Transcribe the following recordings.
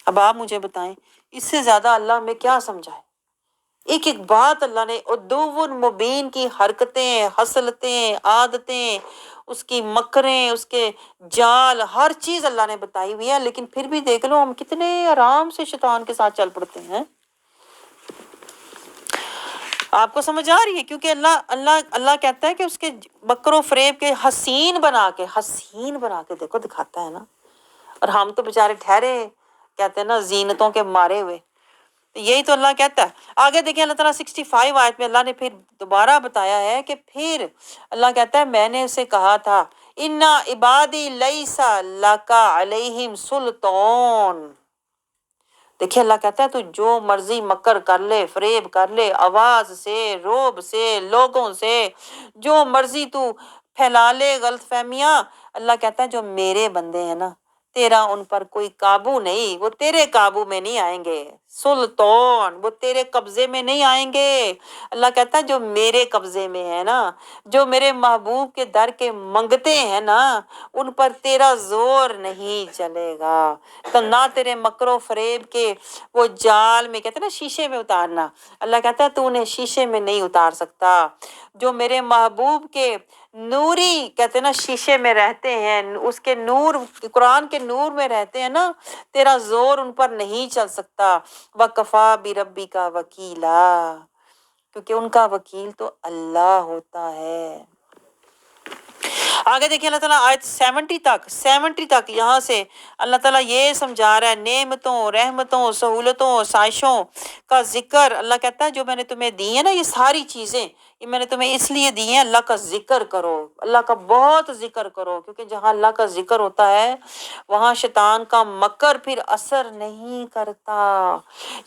اب آپ مجھے بتائیں اس سے زیادہ اللہ میں کیا سمجھائے؟ ایک ایک بات اللہ نے عدو مبین کی حرکتیں، حسلتیں، عادتیں، اس کی مکریں، اس کے جال، ہر چیز اللہ نے بتائی ہوئی ہے، لیکن پھر بھی دیکھ لو ہم کتنے آرام سے شیطان کے ساتھ چل پڑتے ہیں۔ آپ کو سمجھ آ رہی ہے؟ کیونکہ اللہ کہتا ہے کہ اس کے مکر و فریب کے حسین بنا کے دیکھو دکھاتا ہے نا، اور ہم تو بےچارے ٹھہرے کہتے ہیں نا زینتوں کے مارے ہوئے۔ یہی تو اللہ کہتا ہے۔ آگے دیکھیں اللہ تعالیٰ 65 آیت میں اللہ نے پھر دوبارہ بتایا ہے کہ پھر اللہ کہتا ہے میں نے اسے کہا تھا اِنَّ عِبَادِي لَيْسَ لَكَ عَلَيْهِمْ سُلْطَانٌ۔ دیکھیں اللہ کہتا ہے تو جو مرضی مکر کر لے، فریب کر لے، آواز سے، روب سے، لوگوں سے جو مرضی تو پھیلا لے غلط فہمیاں، اللہ کہتا ہے جو میرے بندے ہیں نا تیرا ان پر کوئی قابو نہیں، وہ تیرے قابو میں نہیں آئیں گے، سلطان وہ تیرے قبضے میں نہیں آئیں گے۔ اللہ کہتا ہے جو میرے قبضے میں ہے نا، جو میرے محبوب کے در کے منگتے ہیں نا، ان پر تیرا زور نہیں چلے گا، تو نہ تیرے مکر و فریب کے وہ جال میں، کہتے ہیں نا شیشے میں اتارنا، اللہ کہتا ہے تو انہیں شیشے میں نہیں اتار سکتا۔ جو میرے محبوب کے نوری، کہتے ہیں نا شیشے میں رہتے ہیں، اس کے نور، قرآن کے نور میں رہتے ہیں نا، تیرا زور ان پر نہیں چل سکتا۔ وَكَفَىٰ بِرَبِّكَ وَكِيلًا، کیونکہ ان کا وکیل تو اللہ ہوتا ہے۔ آگے دیکھیں اللہ تعالیٰ آیت 70 تک یہاں سے اللہ تعالیٰ یہ سمجھا رہا ہے نعمتوں، رحمتوں، سہولتوں، سائشوں کا ذکر۔ اللہ کہتا ہے جو میں نے تمہیں دی ہیں نا یہ ساری چیزیں، یہ میں نے تمہیں اس لیے دی ہیں اللہ کا ذکر کرو، اللہ کا بہت ذکر کرو، کیونکہ جہاں اللہ کا ذکر ہوتا ہے وہاں شیطان کا مکر پھر اثر نہیں کرتا۔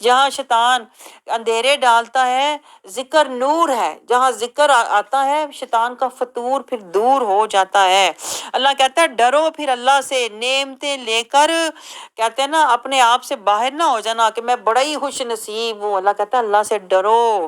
جہاں شیطان اندھیرے ڈالتا ہے ذکر نور ہے، جہاں ذکر آتا ہے شیطان کا فتور پھر دور ہو جاتا ہے۔ اللہ کہتا ہے ڈرو پھر اللہ سے، نعمتیں لے کر، کہتے ہیں نا اپنے آپ سے باہر نہ ہو جانا کہ میں بڑا ہی خوش نصیب ہوں۔ اللہ کہتا ہے اللہ سے ڈرو،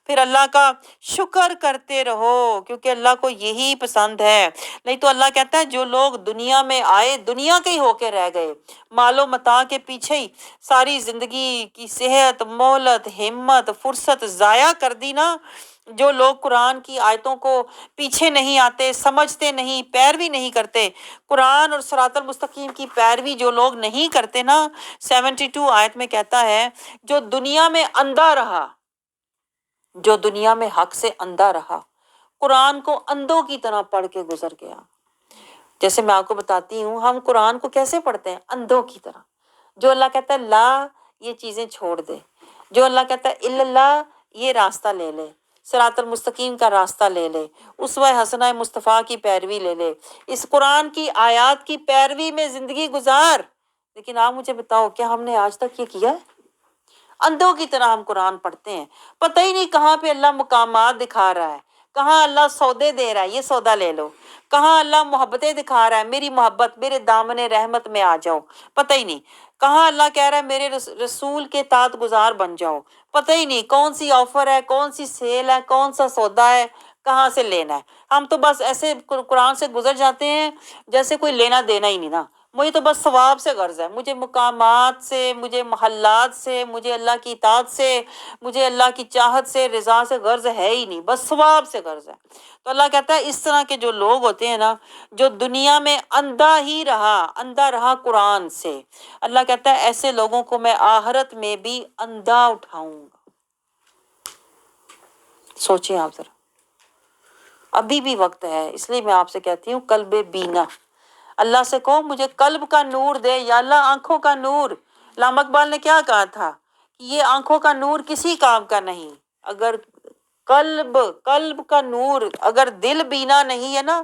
پھر اللہ کا شکر کرتے رہو کیونکہ اللہ کو یہی پسند ہے۔ نہیں تو اللہ کہتا ہے جو لوگ دنیا میں آئے دنیا کے ہی ہو کے رہ گئے، مال و متاع کے پیچھے ہی ساری زندگی کی صحت، مہلت، ہمت، فرصت ضائع کر دی نا، جو لوگ قرآن کی آیتوں کو پیچھے نہیں آتے، سمجھتے نہیں، پیروی نہیں کرتے، قرآن اور صراط المستقیم کی پیروی جو لوگ نہیں کرتے نا، 72 آیت میں کہتا ہے جو دنیا میں اندھا رہا، جو دنیا میں حق سے اندھا رہا، قرآن کو اندھوں کی طرح پڑھ کے گزر گیا۔ جیسے میں آپ کو بتاتی ہوں ہم قرآن کو کیسے پڑھتے ہیں، اندھوں کی طرح۔ جو اللہ کہتا ہے لا یہ چیزیں چھوڑ دے، جو اللہ کہتا ہے الا اللہ یہ راستہ لے لے، صراط المستقیم کا راستہ لے لے، اسوہ حسنہ مصطفیٰ کی پیروی لے لے، اس قرآن کی آیات کی پیروی میں زندگی گزار۔ لیکن آپ مجھے بتاؤ کیا ہم نے آج تک یہ کیا ہے؟ اندھوں کی طرح ہم قرآن پڑھتے ہیں، پتہ ہی نہیں کہاں پہ اللہ مقامات دکھا رہا ہے، کہاں اللہ سودے دے رہا ہے یہ سودا لے لو، کہاں اللہ محبتیں دکھا رہا ہے میری محبت میرے دامن رحمت میں آ جاؤ، پتہ ہی نہیں کہاں اللہ کہہ رہا ہے میرے رسول کے اطاعت گزار بن جاؤ، پتہ ہی نہیں کون سی آفر ہے، کون سی سیل ہے، کون سا سودا ہے، کہاں سے لینا ہے۔ ہم تو بس ایسے قرآن سے گزر جاتے ہیں جیسے کوئی لینا دینا ہی نہیں نا، مجھے تو بس ثواب سے غرض ہے، مجھے مقامات سے، مجھے محلات سے، مجھے اللہ کی اطاعت سے، مجھے اللہ کی چاہت سے، رضا سے غرض ہے ہی نہیں، بس ثواب سے غرض ہے۔ تو اللہ کہتا ہے اس طرح کے جو لوگ ہوتے ہیں نا، جو دنیا میں اندھا رہا قرآن سے، اللہ کہتا ہے ایسے لوگوں کو میں آخرت میں بھی اندھا اٹھاؤں گا۔ سوچیں آپ ذرا، ابھی بھی وقت ہے، اس لیے میں آپ سے کہتی ہوں قلب بینا، اللہ سے کہو مجھے قلب کا نور دے یا اللہ، آنکھوں کا نور۔ علامہ اقبال نے کیا کہا تھا کہ یہ آنکھوں کا نور کسی کام کا نہیں، اگر قلب کا نور، اگر دل بینا نہیں ہے نا،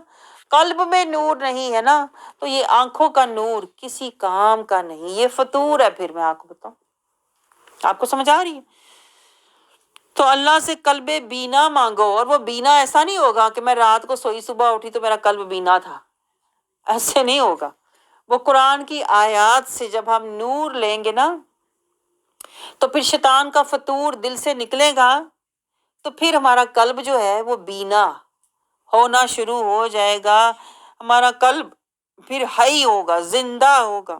قلب میں نور نہیں ہے نا، تو یہ آنکھوں کا نور کسی کام کا نہیں، یہ فطور ہے۔ پھر میں آپ کو بتاؤں، آپ کو سمجھ آ رہی ہے؟ تو اللہ سے قلب بینا مانگو، اور وہ بینا ایسا نہیں ہوگا کہ میں رات کو سوئی صبح اٹھی تو میرا قلب بینا تھا، ایسے نہیں ہوگا۔ وہ قرآن کی آیات سے جب ہم نور لیں گے نا تو پھر شیطان کا فطور دل سے نکلے گا، تو پھر ہمارا قلب جو ہے وہ بینا ہونا شروع ہو جائے گا، ہمارا قلب پھر حی ہوگا، زندہ ہوگا۔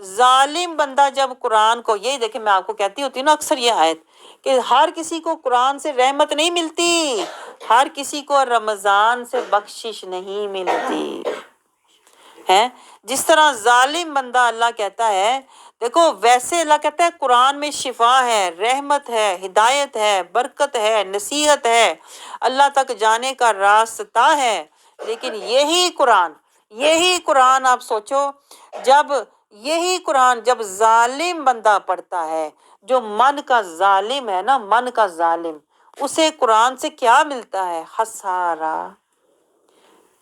ظالم بندہ جب قرآن کو، یہی دیکھیں میں آپ کو کہتی ہوتی ہوں نا اکثر یہ آیت کہ ہر کسی کو قرآن سے رحمت نہیں ملتی، ہر کسی کو رمضان سے بخشش نہیں ملتی ہے۔ جس طرح ظالم بندہ اللہ کہتا ہے، دیکھو ویسے اللہ کہتا ہے قرآن میں شفا ہے، رحمت ہے، ہدایت ہے، برکت ہے، نصیحت ہے، اللہ تک جانے کا راستہ ہے۔ لیکن یہی قرآن آپ سوچو، جب یہی قرآن جب ظالم بندہ پڑھتا ہے، جو من کا ظالم ہے نا، من کا ظالم، اسے قرآن سے کیا ملتا ہے؟ خسارہ۔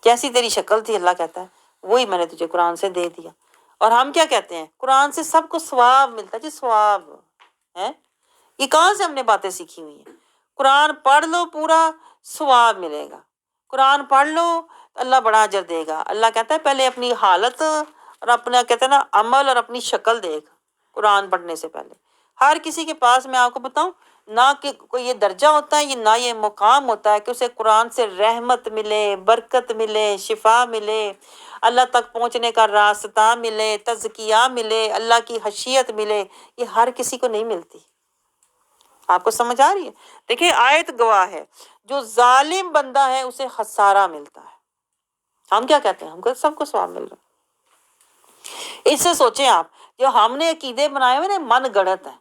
کیسی تیری شکل تھی، اللہ کہتا ہے وہی میں نے تجھے قرآن سے دے دیا۔ اور ہم کیا کہتے ہیں؟ قرآن سے سب کو ثواب ملتا ہے جی، ثواب ہے۔ یہ کہاں سے ہم نے باتیں سیکھی ہوئی ہیں؟ قرآن پڑھ لو پورا، ثواب ملے گا۔ قرآن پڑھ لو تو اللہ بڑا اجر دے گا۔ اللہ کہتا ہے پہلے اپنی حالت اور اپنا کہتے ہیں نا عمل اور اپنی شکل دیکھ قرآن پڑھنے سے پہلے۔ ہر کسی کے پاس میں آپ کو بتاؤں نہ کہ کوئی یہ درجہ ہوتا ہے، یہ نہ یہ مقام ہوتا ہے کہ اسے قرآن سے رحمت ملے، برکت ملے، شفا ملے، اللہ تک پہنچنے کا راستہ ملے، تزکیہ ملے، اللہ کی خشیت ملے۔ یہ ہر کسی کو نہیں ملتی۔ آپ کو سمجھ آ رہی ہے؟ دیکھیں آیت گواہ ہے، جو ظالم بندہ ہے اسے خسارہ ملتا ہے۔ ہم کیا کہتے ہیں؟ ہم کو سب کو ثواب مل رہا ہے۔ اس سے سوچیں آپ، جو ہم نے عقیدے بنائے ہوئے نا من گڑت ہے،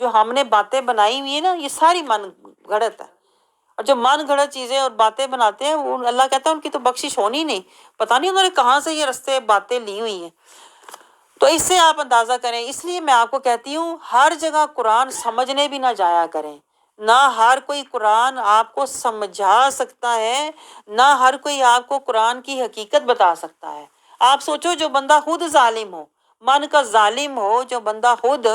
جو ہم نے باتیں بنائی ہوئی ہیں نا یہ ساری من گھڑت ہے۔ اور جو من گھڑت چیزیں اور باتیں بناتے ہیں وہ اللہ کہتا ہے ان کی تو بخشش ہونی نہیں، پتہ نہیں انہوں نے کہاں سے یہ رستے باتیں لی ہوئی ہیں۔ تو اس سے آپ اندازہ کریں۔ اس لیے میں آپ کو کہتی ہوں ہر جگہ قرآن سمجھنے بھی نہ جایا کریں، نہ ہر کوئی قرآن آپ کو سمجھا سکتا ہے، نہ ہر کوئی آپ کو قرآن کی حقیقت بتا سکتا ہے۔ آپ سوچو جو بندہ خود ظالم ہو، من کا ظالم ہو، جو بندہ خود،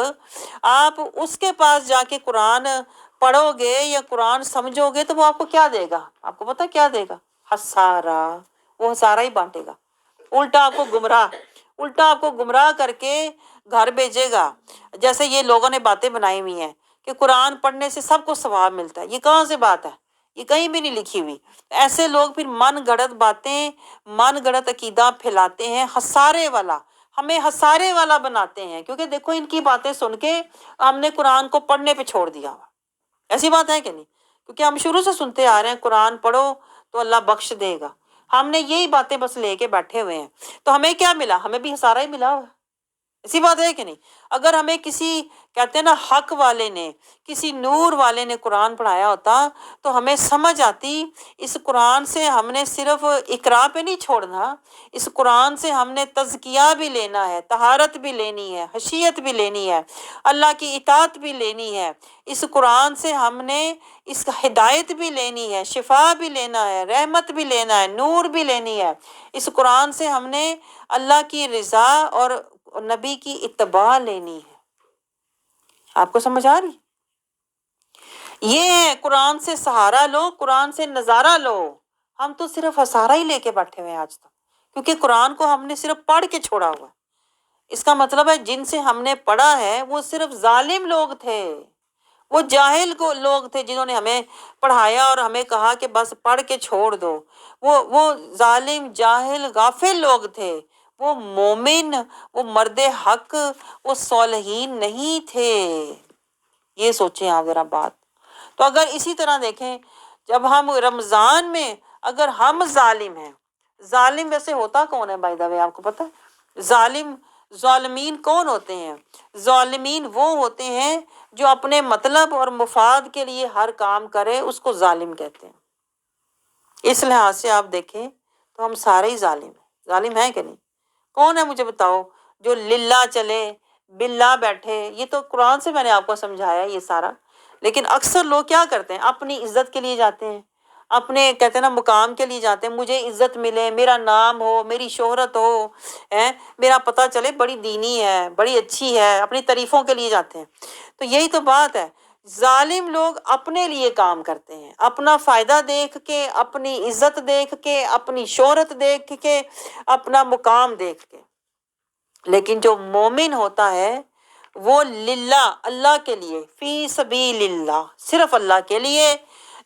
آپ اس کے پاس جا کے قرآن پڑھو گے یا قرآن سمجھو گے تو وہ آپ کو کیا دے گا؟ آپ کو پتہ کیا دے گا؟ خسارہ۔ وہ خسارہ ہی بانٹے گا، الٹا آپ کو گمراہ کر کے گھر بھیجے گا۔ جیسے یہ لوگوں نے باتیں بنائی ہوئی ہیں کہ قرآن پڑھنے سے سب کو ثواب ملتا ہے، یہ کہاں سے بات ہے؟ یہ کہیں بھی نہیں لکھی ہوئی۔ ایسے لوگ پھر من گڑت باتیں، من گڑت عقیدہ پھیلاتے ہیں، خسارے والا، ہمیں خسارے والا بناتے ہیں، کیونکہ دیکھو ان کی باتیں سن کے ہم نے قرآن کو پڑھنے پہ چھوڑ دیا ہوا۔ ایسی بات ہے کہ نہیں؟ کیونکہ ہم شروع سے سنتے آ رہے ہیں قرآن پڑھو تو اللہ بخش دے گا، ہم نے یہی باتیں بس لے کے بیٹھے ہوئے ہیں، تو ہمیں کیا ملا؟ ہمیں بھی خسارہ ہی ملا ہوا۔ ایسی بات ہے کہ نہیں؟ اگر ہمیں کسی کہتے ہیں نا حق والے نے، کسی نور والے نے قرآن پڑھایا ہوتا تو ہمیں سمجھ آتی، اس قرآن سے ہم نے صرف اقرا پہ نہیں چھوڑنا، اس قرآن سے ہم نے تزکیہ بھی لینا ہے، طہارت بھی لینی ہے، خشیت بھی لینی ہے، اللہ کی اطاعت بھی لینی ہے۔ اس قرآن سے ہم نے اس کا ہدایت بھی لینی ہے، شفا بھی لینا ہے، رحمت بھی لینا ہے، نور بھی لینی ہے۔ اس قرآن سے ہم نے اللہ کی رضا اور نبی کی اتباع لینی ہے۔ آپ کو سمجھ آ رہی؟ یہ ہے قرآن سے سہارا لو، قرآن سے نظارہ لو۔ ہم تو صرف سہارا ہی لے کے بیٹھے ہوئے ہیں آج تک، کیونکہ قرآن کو ہم نے صرف پڑھ کے چھوڑا ہوا ہے۔ اس کا مطلب ہے جن سے ہم نے پڑھا ہے وہ صرف ظالم لوگ تھے، وہ جاہل کو لوگ تھے جنہوں نے ہمیں پڑھایا اور ہمیں کہا کہ بس پڑھ کے چھوڑ دو۔ وہ ظالم، جاہل، غافل لوگ تھے، وہ مومن، وہ مرد حق، وہ صالحین نہیں تھے۔ یہ سوچیں آپ ذرا بات۔ تو اگر اسی طرح دیکھیں، جب ہم رمضان میں اگر ہم ظالم ہیں، ظالم ویسے ہوتا کون ہے بائی دا وے آپ کو پتہ ہے؟ ظالمین کون ہوتے ہیں؟ ظالمین وہ ہوتے ہیں جو اپنے مطلب اور مفاد کے لیے ہر کام کرے، اس کو ظالم کہتے ہیں۔ اس لحاظ سے آپ دیکھیں تو ہم سارے ہی ظالم ہیں۔ ظالم ہیں کہ نہیں؟ کون ہے مجھے بتاؤ جو للہ چلے، باللہ بیٹھے؟ یہ تو قرآن سے میں نے آپ کو سمجھایا یہ سارا۔ لیکن اکثر لوگ کیا کرتے ہیں؟ اپنی عزت کے لیے جاتے ہیں، اپنے کہتے ہیں نا مقام کے لیے جاتے ہیں، مجھے عزت ملے، میرا نام ہو، میری شہرت ہو، میرا پتہ چلے بڑی دینی ہے، بڑی اچھی ہے، اپنی تعریفوں کے لیے جاتے ہیں۔ تو یہی تو بات ہے، ظالم لوگ اپنے لیے کام کرتے ہیں، اپنا فائدہ دیکھ کے، اپنی عزت دیکھ کے، اپنی شہرت دیکھ کے، اپنا مقام دیکھ کے۔ لیکن جو مومن ہوتا ہے وہ للہ، اللہ کے لیے، فی سبیل اللہ، صرف اللہ کے لیے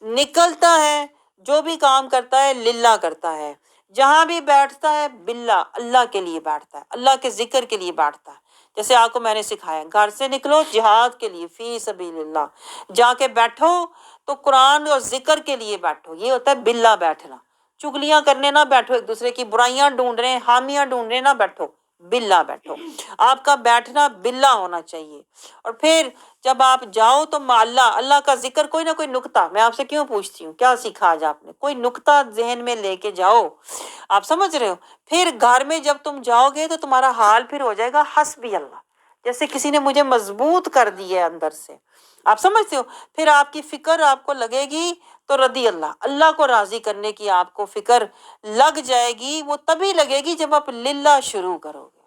نکلتا ہے، جو بھی کام کرتا ہے للہ کرتا ہے، جہاں بھی بیٹھتا ہے باللہ، اللہ کے لیے بیٹھتا ہے، اللہ کے ذکر کے لیے بیٹھتا ہے۔ جیسے آپ کو میں نے سکھایا، گھر سے نکلو جہاد کے لیے فی سبیل اللہ، جا کے بیٹھو تو قرآن اور ذکر کے لیے بیٹھو، یہ ہوتا ہے باللہ بیٹھنا، چگلیاں کرنے نہ بیٹھو، ایک دوسرے کی برائیاں ڈھونڈ رہے ہیں، حامیاں ڈھونڈ رہے ہیں، نہ بیٹھو، باللہ بیٹھو، آپ کا بیٹھنا باللہ ہونا چاہیے۔ اور پھر جب آپ جاؤ تو اللہ اللہ کا ذکر، کوئی نہ کوئی نکتہ، میں آپ سے کیوں پوچھتی ہوں کیا سیکھا آج آپ نے، کوئی نکتہ ذہن میں لے کے جاؤ، آپ سمجھ رہے ہو؟ پھر گھر میں جب تم جاؤ گے تو تمہارا حال پھر ہو جائے گا حسبی اللہ، جیسے کسی نے مجھے مضبوط کر دی ہے اندر سے، آپ سمجھتے ہو؟ پھر آپ کی فکر آپ کو لگے گی تو رضی اللہ، اللہ کو راضی کرنے کی آپ کو فکر لگ جائے گی، وہ تبھی لگے گی جب آپ للہ شروع کرو گے۔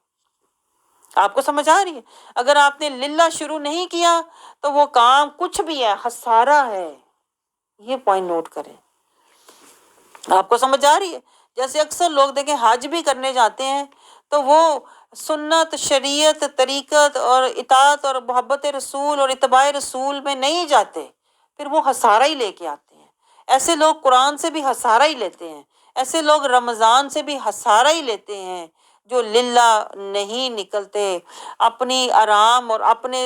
آپ کو سمجھ آ رہی ہے؟ اگر آپ نے للہ شروع نہیں کیا تو وہ کام کچھ بھی ہے، خسارہ ہے، یہ پوائنٹ نوٹ کریں۔ آپ کو سمجھ آ رہی ہے؟ جیسے اکثر لوگ دیکھیں حج بھی کرنے جاتے ہیں تو وہ سنت، شریعت، طریقت اور اطاعت اور محبت رسول اور اتباع رسول میں نہیں جاتے، پھر وہ خسارہ ہی لے کے آتے ہیں۔ ایسے لوگ قرآن سے بھی خسارہ ہی لیتے ہیں، ایسے لوگ رمضان سے بھی خسارہ ہی لیتے ہیں، جو للہ نہیں نکلتے، اپنی آرام اور اپنے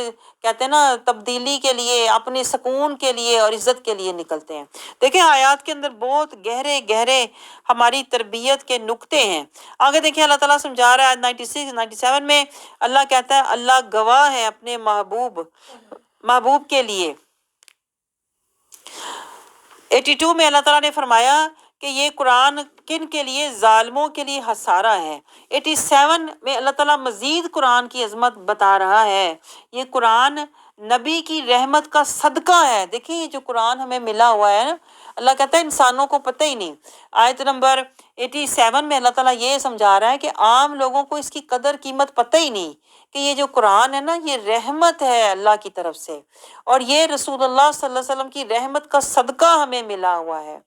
کہتے ہیں نا تبدیلی کے لیے، اپنے سکون کے لیے اور عزت کے لیے نکلتے ہیں۔ دیکھیں آیات کے اندر بہت گہرے گہرے ہماری تربیت کے نقطے ہیں۔ آگے دیکھیں اللہ تعالیٰ سمجھا رہا ہے 96 97 میں، اللہ کہتا ہے اللہ گواہ ہے اپنے محبوب کے لیے۔ 82 میں اللہ تعالیٰ نے فرمایا کہ یہ قرآن کن کے لیے؟ ظالموں کے لیے خسارہ ہے۔ 87 میں اللہ تعالیٰ مزید قرآن کی عظمت بتا رہا ہے، یہ قرآن نبی کی رحمت کا صدقہ ہے۔ دیکھیں یہ جو قرآن ہمیں ملا ہوا ہے نا، اللہ کہتا ہے انسانوں کو پتہ ہی نہیں۔ آیت نمبر 87 میں اللہ تعالیٰ یہ سمجھا رہا ہے کہ عام لوگوں کو اس کی قدر قیمت پتہ ہی نہیں کہ یہ جو قرآن ہے نا یہ رحمت ہے اللہ کی طرف سے، اور یہ رسول اللہ صلی اللہ علیہ وسلم کی رحمت کا صدقہ ہمیں ملا ہوا ہے۔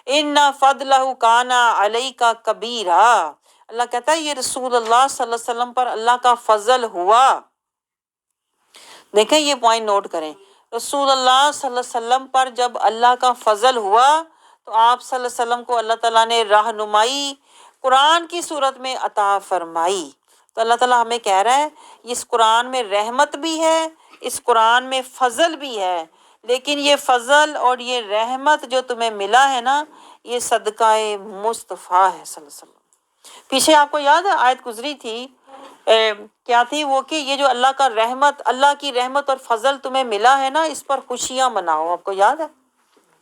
ان فضلہ کان علیک کبیرا، اللہ کہتا ہے یہ رسول اللہ صلی اللہ علیہ وسلم پر اللہ کا فضل ہوا۔ دیکھیں یہ پوائنٹ نوٹ کریں، رسول اللہ صلی اللہ علیہ وسلم پر جب اللہ کا فضل ہوا تو آپ صلی اللہ علیہ وسلم کو اللہ تعالیٰ نے رہنمائی قرآن کی صورت میں عطا فرمائی۔ تو اللہ تعالیٰ ہمیں کہہ رہا ہے اس قرآن میں رحمت بھی ہے، اس قرآن میں فضل بھی ہے، لیکن یہ فضل اور یہ رحمت جو تمہیں ملا ہے نا، یہ صدقہ مصطفیٰ ہے صلی اللہ علیہ وسلم۔ پیچھے آپ کو یاد ہے آیت گزری تھی، کیا تھی وہ، کہ یہ جو اللہ کا رحمت، اللہ کی رحمت اور فضل تمہیں ملا ہے نا، اس پر خوشیاں مناؤ۔ آپ کو یاد ہے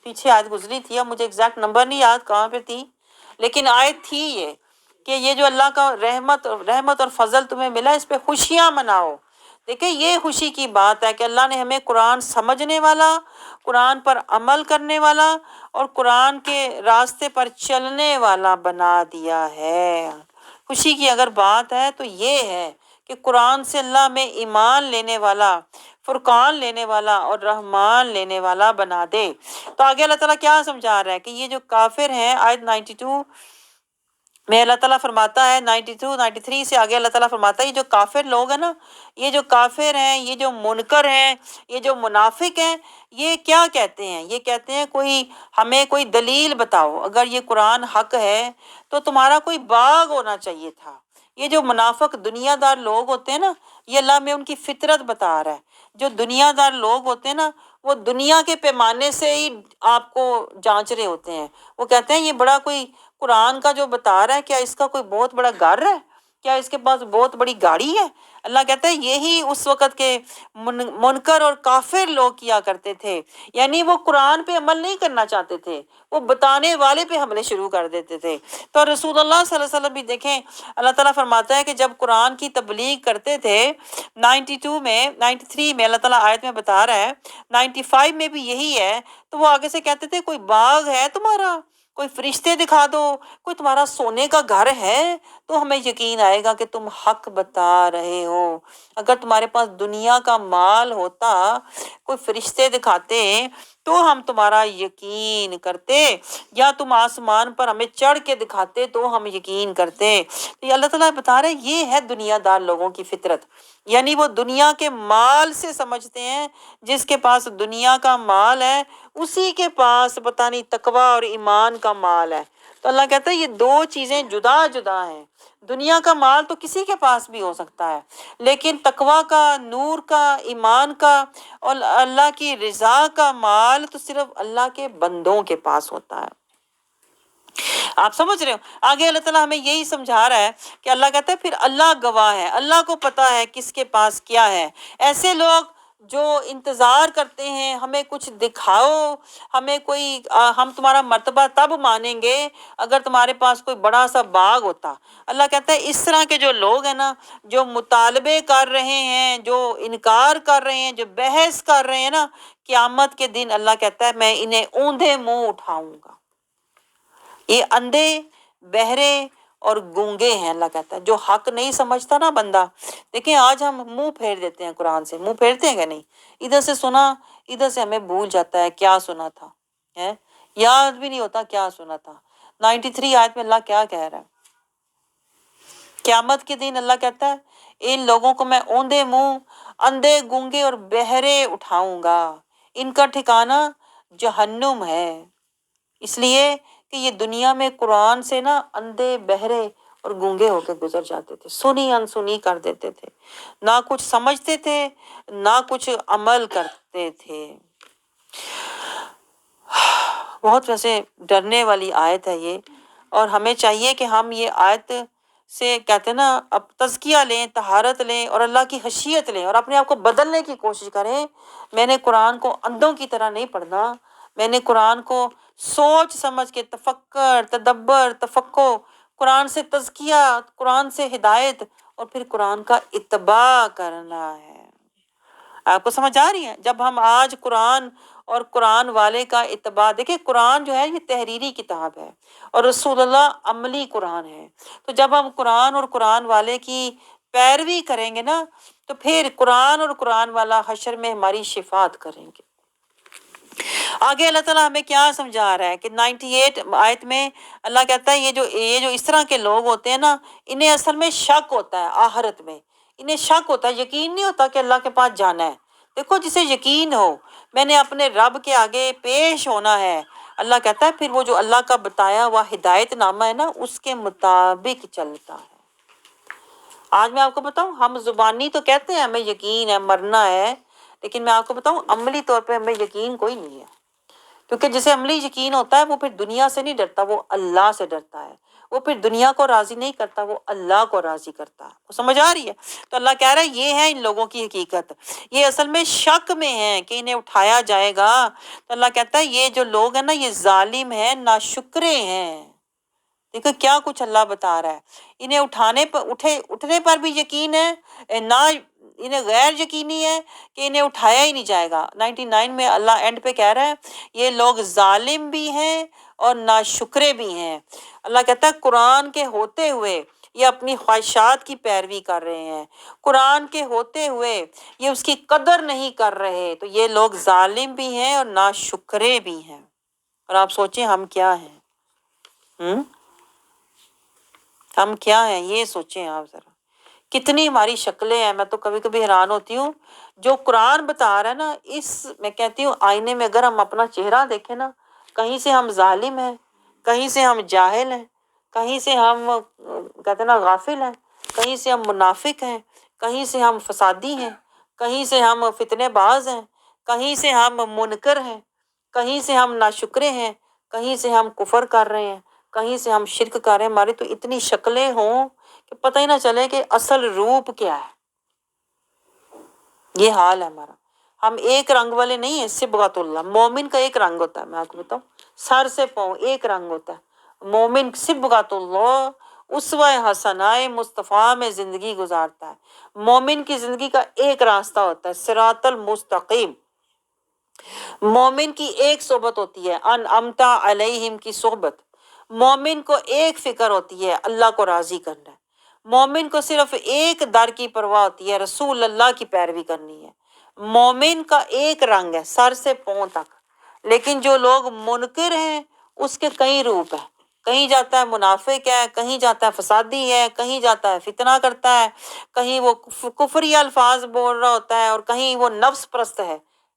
پیچھے آیت گزری تھی، اب مجھے ایگزیکٹ نمبر نہیں یاد کہاں پہ تھی، لیکن آیت تھی یہ کہ یہ جو اللہ کا رحمت اور فضل تمہیں ملا، اس پہ خوشیاں مناؤ۔ دیکھیں یہ خوشی کی بات ہے کہ اللہ نے ہمیں قرآن سمجھنے والا، قرآن پر عمل کرنے والا اور قرآن کے راستے پر چلنے والا بنا دیا ہے۔ خوشی کی اگر بات ہے تو یہ ہے کہ قرآن سے اللہ میں ایمان لینے والا، فرقان لینے والا اور رحمان لینے والا بنا دے۔ تو آگے اللہ تعالیٰ کیا سمجھا رہا ہے کہ یہ جو کافر ہیں، آیت 92 میں اللہ تعالیٰ فرماتا ہے، 92 93 سے آگے اللہ تعالیٰ فرماتا ہے یہ جو کافر لوگ ہیں نا، یہ جو کافر ہیں، یہ جو منکر ہیں، یہ جو منافق ہیں، یہ کیا کہتے ہیں؟ یہ کہتے ہیں ہمیں کوئی دلیل بتاؤ، اگر یہ قرآن حق ہے تو تمہارا کوئی باغ ہونا چاہیے تھا۔ یہ جو منافق دنیا دار لوگ ہوتے ہیں نا، یہ اللہ میں ان کی فطرت بتا رہا ہے۔ جو دنیا دار لوگ ہوتے ہیں نا، وہ دنیا کے پیمانے سے ہی آپ کو جانچ رہے ہوتے ہیں۔ وہ کہتے ہیں یہ بڑا کوئی قرآن کا جو بتا رہا ہے، کیا اس کا کوئی بہت بڑا گھر ہے؟ کیا اس کے پاس بہت بڑی گاڑی ہے؟ اللہ کہتا ہے یہی اس وقت کے منکر اور کافر لوگ کیا کرتے تھے، یعنی وہ قرآن پہ عمل نہیں کرنا چاہتے تھے، وہ بتانے والے پہ حملے شروع کر دیتے تھے۔ تو رسول اللہ صلی اللہ علیہ وسلم بھی دیکھیں اللہ تعالیٰ فرماتا ہے کہ جب قرآن کی تبلیغ کرتے تھے، 92 میں 93 میں اللہ تعالیٰ آیت میں بتا رہا ہے، 95 میں بھی یہی ہے، تو وہ آگے سے کہتے تھے کوئی باغ ہے تمہارا، کوئی فرشتے دکھا دو، کوئی تمہارا سونے کا گھر ہے تو ہمیں یقین آئے گا کہ تم حق بتا رہے ہو۔ اگر تمہارے پاس دنیا کا مال ہوتا، کوئی فرشتے دکھاتے تو ہم تمہارا یقین کرتے، یا تم آسمان پر ہمیں چڑھ کے دکھاتے تو ہم یقین کرتے۔ تو یہ اللہ تعالیٰ بتا رہے ہیں یہ ہے دنیا دار لوگوں کی فطرت، یعنی وہ دنیا کے مال سے سمجھتے ہیں، جس کے پاس دنیا کا مال ہے اسی کے پاس پتہ نہیں تقویٰ اور ایمان کا مال ہے۔ تو اللہ کہتا ہے یہ دو چیزیں جدا جدا ہیں. دنیا کا مال تو کسی کے پاس بھی ہو سکتا ہے، لیکن تقویٰ کا، نور کا، ایمان کا اور اللہ کی رضا کا مال تو صرف اللہ کے بندوں کے پاس ہوتا ہے. آپ سمجھ رہے ہو؟ آگے اللہ تعالیٰ ہمیں یہی سمجھا رہا ہے کہ اللہ کہتا ہے پھر اللہ گواہ ہے، اللہ کو پتا ہے کس کے پاس کیا ہے. ایسے لوگ جو انتظار کرتے ہیں ہمیں کچھ دکھاؤ، ہمیں کوئی ہم تمہارا مرتبہ تب مانیں گے اگر تمہارے پاس کوئی بڑا سا باغ ہوتا. اللہ کہتا ہے اس طرح کے جو لوگ ہیں نا، جو مطالبے کر رہے ہیں، جو انکار کر رہے ہیں، جو بحث کر رہے ہیں نا، قیامت کے دن اللہ کہتا ہے میں انہیں اوندھے منہ اٹھاؤں گا. یہ اندھے، بہرے اور گونگے ہیں. اللہ کہتا ہے جو حق نہیں سمجھتا نا بندہ. دیکھیں آج ہم منہ پھیر دیتے ہیں، قرآن سے منہ پھیرتے ہیں کہ نہیں؟ ادھر سے سنا، ادھر سے ہمیں بھول جاتا ہے کیا سنا تھا، یاد بھی نہیں ہوتا کیا سنا تھا. 93 آیت میں اللہ کیا کہہ رہا ہے؟ قیامت کے دن اللہ کہتا ہے ان لوگوں کو میں اوندے منہ، اندھے، گونگے اور بہرے اٹھاؤں گا. ان کا ٹھکانہ جہنم ہے. اس لیے کہ یہ دنیا میں قرآن سے نا اندھے، بہرے اور گونگے ہو کے گزر جاتے تھے، سنی انسنی کر دیتے تھے، نہ کچھ سمجھتے تھے نہ کچھ عمل کرتے تھے. بہت ویسے ڈرنے والی آیت ہے یہ، اور ہمیں چاہیے کہ ہم یہ آیت سے کہتے ہیں نا اب تزکیہ لیں، طہارت لیں اور اللہ کی خشیت لیں اور اپنے آپ کو بدلنے کی کوشش کریں. میں نے قرآن کو اندھوں کی طرح نہیں پڑھنا، میں نے قرآن کو سوچ سمجھ کے تفکر، تدبر، تفقہ، قرآن سے تزکیہ، قرآن سے ہدایت اور پھر قرآن کا اتباع کرنا ہے. آپ کو سمجھ آ رہی ہے؟ جب ہم آج قرآن اور قرآن والے کا اتباع دیکھیں، قرآن جو ہے یہ تحریری کتاب ہے اور رسول اللہ عملی قرآن ہے. تو جب ہم قرآن اور قرآن والے کی پیروی کریں گے نا تو پھر قرآن اور قرآن والا حشر میں ہماری شفاعت کریں گے. آگے اللہ تعالیٰ ہمیں کیا سمجھا رہا ہے کہ 98 آیت میں اللہ کہتا ہے یہ جو اس طرح کے لوگ ہوتے ہیں نا، انہیں اصل میں شک ہوتا ہے آخرت میں. انہیں شک ہوتا ہے، یقین نہیں ہوتا کہ اللہ کے پاس جانا ہے. دیکھو جسے یقین ہو میں نے اپنے رب کے آگے پیش ہونا ہے، اللہ کہتا ہے پھر وہ جو اللہ کا بتایا ہوا ہدایت نامہ ہے نا اس کے مطابق چلتا ہے. آج میں آپ کو بتاؤں، ہم زبانی تو کہتے ہیں ہمیں یقین ہے، مرنا ہے، لیکن میں آپ کو بتاؤں عملی طور پہ ہمیں یقین کوئی نہیں ہے. کیونکہ جسے عملی یقین ہوتا ہے وہ پھر دنیا سے نہیں ڈرتا، وہ اللہ سے ڈرتا ہے. وہ پھر دنیا کو راضی نہیں کرتا، وہ اللہ کو راضی کرتا ہے. وہ سمجھ آ رہی ہے؟ تو اللہ کہہ رہا ہے یہ ہے ان لوگوں کی حقیقت. یہ اصل میں شک میں ہیں کہ انہیں اٹھایا جائے گا. تو اللہ کہتا ہے یہ جو لوگ ہیں نا یہ ظالم ہیں، ناشکرے ہیں. دیکھو کیا کچھ اللہ بتا رہا ہے. انہیں اٹھنے پر بھی یقین ہے، نہ انہیں غیر یقینی ہے کہ انہیں اٹھایا ہی نہیں جائے گا. 99 میں اللہ اینڈ پہ کہہ رہا ہے یہ لوگ ظالم بھی ہیں اور ناشکرے بھی ہیں. اللہ کہتا ہے قرآن کے ہوتے ہوئے یہ اپنی خواہشات کی پیروی کر رہے ہیں، قرآن کے ہوتے ہوئے یہ اس کی قدر نہیں کر رہے، تو یہ لوگ ظالم بھی ہیں اور ناشکرے بھی ہیں. اور آپ سوچیں ہم کیا ہیں؟ ہم کیا ہیں یہ سوچیں آپ ذرا. کتنی ہماری شکلیں ہیں. میں تو کبھی کبھی حیران ہوتی ہوں جو قرآن بتا رہا ہے نا، میں کہتی ہوں آئینے میں اگر ہم اپنا چہرہ دیکھیں نا، کہیں سے ہم ظالم ہیں، کہیں سے ہم جاہل ہیں، کہیں سے ہم کہتے ہیں نا غافل ہیں، کہیں سے ہم منافق ہیں، کہیں سے ہم فسادی ہیں، کہیں سے ہم فتنے باز ہیں، کہیں سے ہم منکر ہیں، کہیں سے ہم ناشکرے ہیں، کہیں سے ہم کفر کر رہے ہیں، کہیں سے ہم شرک کر رہے ہیں. ہماری تو اتنی شکلیں ہوں کہ پتہ ہی نہ چلے کہ اصل روپ کیا ہے. یہ حال ہے ہمارا. ہم ایک رنگ والے نہیں ہیں. صبغۃ اللہ، مومن کا ایک رنگ ہوتا ہے. میں آپ کو بتاؤں سر سے پاؤں ایک رنگ ہوتا ہے. مومن صبغۃ اللہ اسوہ حسنہ مصطفیٰ میں زندگی گزارتا ہے. مومن کی زندگی کا ایک راستہ ہوتا ہے، صراط المستقیم. مومن کی ایک صحبت ہوتی ہے، انعمت علیہم کی صحبت. مومن کو ایک فکر ہوتی ہے، اللہ کو راضی کرنا ہے. مومن کو صرف ایک در کی پرواہ ہوتی ہے، رسول اللہ کی پیروی کرنی ہے. مومن کا ایک رنگ ہے سر سے پاؤں تک. لیکن جو لوگ منکر ہیں اس کے کئی روپ ہیں. کہیں جاتا ہے منافق ہے، کہیں جاتا ہے فسادی ہے، کہیں جاتا ہے فتنہ کرتا ہے، کہیں وہ کفری الفاظ بول رہا ہوتا ہے اور کہیں وہ نفس پرست ہے.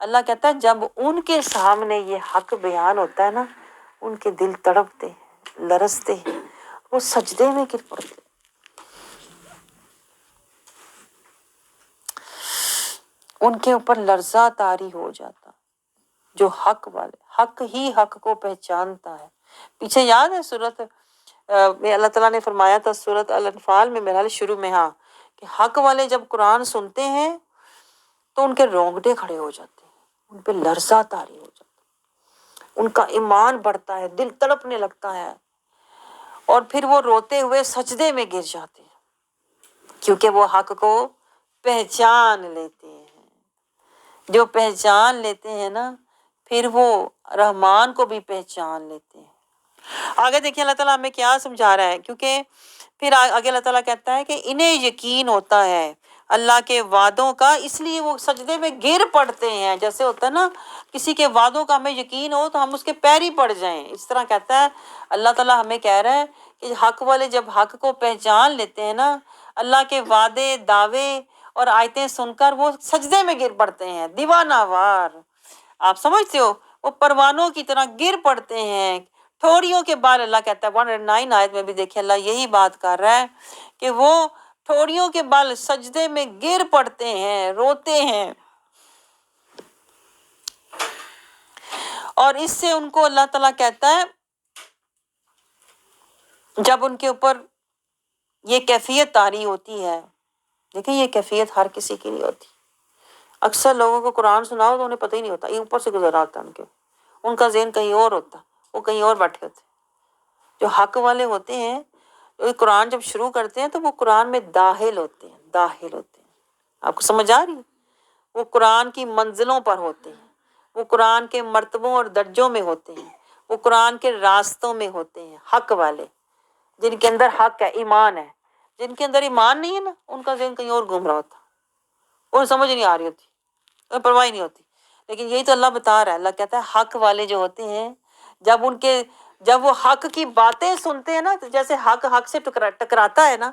اللہ کہتا ہے جب ان کے سامنے یہ حق بیان ہوتا ہے نا، ان کے دل تڑپتے ہیں، لرزتے ہیں، وہ سجدے میں گر پڑتے ہیں۔ ان کے اوپر لرزہ طاری ہو جاتا، جو حق والے، حق ہی حق کو پہچانتا ہے۔ پیچھے یاد ہے سورت میں اللہ تعالیٰ نے فرمایا تھا سورت الانفال میں، میرا شروع میں، ہاں، کہ حق والے جب قرآن سنتے ہیں تو ان کے رونگٹے کھڑے ہو جاتے ہیں، ان پہ لرزہ طاری ہو جاتا ہے، ان کا ایمان بڑھتا ہے، دل تڑپنے لگتا ہے، اور پھر وہ روتے ہوئے سجدے میں گر جاتے ہیں، کیونکہ وہ حق کو پہچان لیتے ہیں۔ جو پہچان لیتے ہیں نا، پھر وہ رحمان کو بھی پہچان لیتے ہیں۔ آگے دیکھیں اللہ تعالیٰ ہمیں کیا سمجھا رہا ہے، کیونکہ پھر آگے اللہ تعالیٰ کہتا ہے کہ انہیں یقین ہوتا ہے اللہ کے وعدوں کا، اس لیے وہ سجدے میں گر پڑتے ہیں۔ جیسے ہوتا ہے نا کسی کے وعدوں کا ہمیں یقین ہو تو ہم اس کے پیری پڑ جائیں، اس طرح کہتا ہے اللہ تعالیٰ ہمیں کہہ رہا ہے کہ حق والے جب حق کو پہچان لیتے ہیں نا، اللہ کے وعدے، دعوے اور آیتیں سن کر وہ سجدے میں گر پڑتے ہیں، دیوانہ وار، آپ سمجھتے ہو، وہ پروانوں کی طرح گر پڑتے ہیں، ٹھوڑیوں کے بال۔ اللہ کہتا ہے 109 آیت میں بھی دیکھیں اللہ یہی بات کر رہا ہے کہ وہ ٹھوڑیوں کے بال سجدے میں گر پڑتے ہیں، روتے ہیں، اور اس سے ان کو اللہ تعالیٰ کہتا ہے جب ان کے اوپر یہ کیفیت طاری ہوتی ہے، دیکھیں یہ کیفیت ہر کسی کی نہیں ہوتی۔ اکثر لوگوں کو قرآن سناؤ تو انہیں پتہ ہی نہیں ہوتا، یہ اوپر سے گزرا آتا ہے ان کا ذہن کہیں اور ہوتا، وہ کہیں اور بیٹھے ہوتے۔ جو حق والے ہوتے ہیں، جو قرآن جب شروع کرتے ہیں تو وہ قرآن میں داخل ہوتے ہیں، داخل ہوتے ہیں۔ آپ کو سمجھ آ رہی ہے؟ وہ قرآن کی منزلوں پر ہوتے ہیں، وہ قرآن کے مرتبوں اور درجوں میں ہوتے ہیں، وہ قرآن کے راستوں میں ہوتے ہیں۔ حق والے جن کے اندر حق ہے، ایمان ہے، جن کے اندر ایمان نہیں ہے نا، ان کا ذہن کہیں اور گھوم رہا ہوتا، انہیں سمجھ نہیں آ رہی ہوتی، انہیں پرواہ نہیں ہوتی۔ لیکن یہی تو اللہ بتا رہا ہے، اللہ کہتا ہے حق والے جو ہوتے ہیں، جب وہ حق کی باتیں سنتے ہیں نا، تو جیسے حق سے ٹکراتا ہے نا،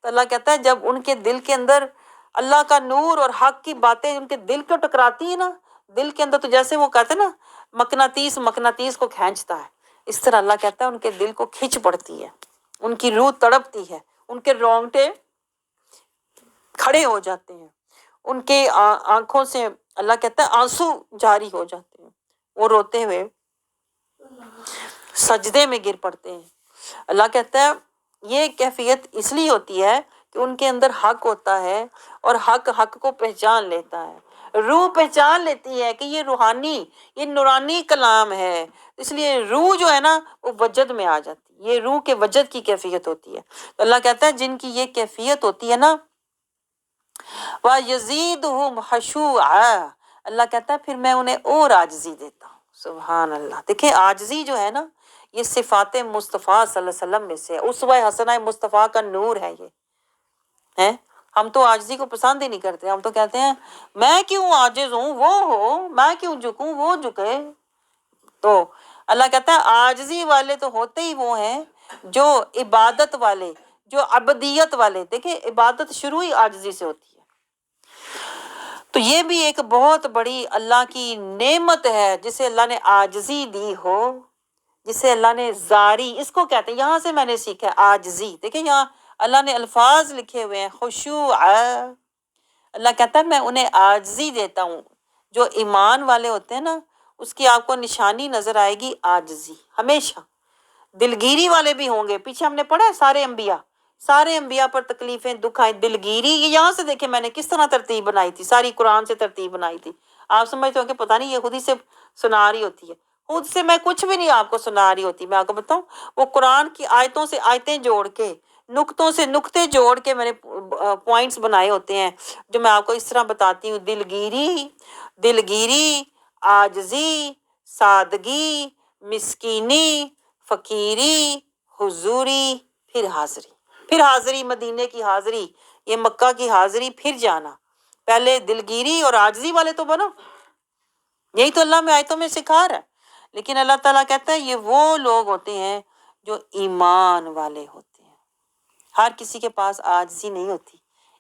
تو اللہ کہتا ہے جب ان کے دل کے اندر اللہ کا نور اور حق کی باتیں ان کے دل کو ٹکراتی ہیں نا، دل کے اندر، تو جیسے وہ کہتے ہیں نا مقناطیس کو کھینچتا ہے، اس طرح اللہ کہتا ہے ان کے دل کو کھنچ پڑتی ہے، ان کی روح تڑپتی ہے، ان کے رونگٹے کھڑے ہو جاتے ہیں، ان کے آنکھوں سے اللہ کہتا ہے آنسو جاری ہو جاتے ہیں، وہ روتے ہوئے سجدے میں گر پڑتے ہیں۔ اللہ کہتا ہے یہ کیفیت اس لیے ہوتی ہے کہ ان کے اندر حق ہوتا ہے، اور حق کو پہچان لیتا ہے، روح پہچان لیتی ہے کہ یہ روحانی، یہ نورانی کلام ہے، اس لیے روح جو ہے نا وہ وجد میں آ جاتی ہے، یہ روح کے وجد کی کیفیت ہوتی ہے۔ تو اللہ کہتا ہے جن کی یہ کیفیت ہوتی ہے نا، وَيَزِيدُهُمْ خُشُوعًا، اللہ کہتا ہے پھر میں انہیں اور عاجزی دیتا ہوں۔ سبحان اللہ۔ دیکھیں عاجزی جو ہے نا، یہ صفات مصطفیٰ صلی اللہ علیہ وسلم میں سے ہے، اسوہ حسنہ مصطفیٰ کا نور ہے یہ ہے۔ ہم تو عاجزی کو پسند ہی نہیں کرتے، ہم تو کہتے ہیں میں کیوں عاجز ہوں، وہ ہو، میں کیوں جھکوں، وہ جھکے۔ تو اللہ کہتا ہے عاجزی والے تو ہوتے ہی وہ ہیں جو عبادت والے، جو عبدیت والے۔ دیکھیں عبادت شروع ہی عاجزی سے ہوتی ہے، تو یہ بھی ایک بہت بڑی اللہ کی نعمت ہے جسے اللہ نے عاجزی دی ہو، جسے اللہ نے زاری، اس کو کہتے ہیں، یہاں سے میں نے سیکھا ہے عاجزی۔ دیکھیں یہاں اللہ نے الفاظ لکھے ہوئے ہیں، خشوع۔ اللہ کہتا ہے میں انہیں عاجزی دیتا ہوں۔ جو ایمان والے ہوتے ہیں نا، اس کی آپ کو نشانی نظر آئے گی عاجزی ہمیشہ۔ دلگیری والے بھی ہوں گے، پیچھے ہم نے پڑھا ہے سارے انبیاء پر تکلیفیں، دکھ آئے، دلگیری، یہ یہاں سے دیکھیں میں نے کس طرح ترتیب بنائی تھی، ساری قرآن سے ترتیب بنائی تھی۔ آپ سمجھتے ہو کہ پتہ نہیں یہ خود ہی سے سنا رہی ہوتی ہے، خود سے میں کچھ بھی نہیں آپ کو سنا رہی ہوتی، میں آپ کو بتاؤں وہ قرآن کی آیتوں سے آیتیں جوڑ کے، نقطوں سے نقطے جوڑ کے میں نے پوائنٹس بنائے ہوتے ہیں، جو میں آپ کو اس طرح بتاتی ہوں۔ دلگیری، عاجزی، سادگی، مسکینی، فقیری، حضوری، پھر حاضری، مدینے کی حاضری، یہ مکہ کی حاضری، پھر جانا۔ پہلے دلگیری اور عاجزی والے تو بنو، یہی تو اللہ میں آیتوں میں سکھا رہا ہے۔ لیکن اللہ تعالیٰ کہتا ہے یہ وہ لوگ ہوتے ہیں جو ایمان والے ہوتے ہیں۔ ہر کسی کے پاس عاجزی نہیں ہوتی،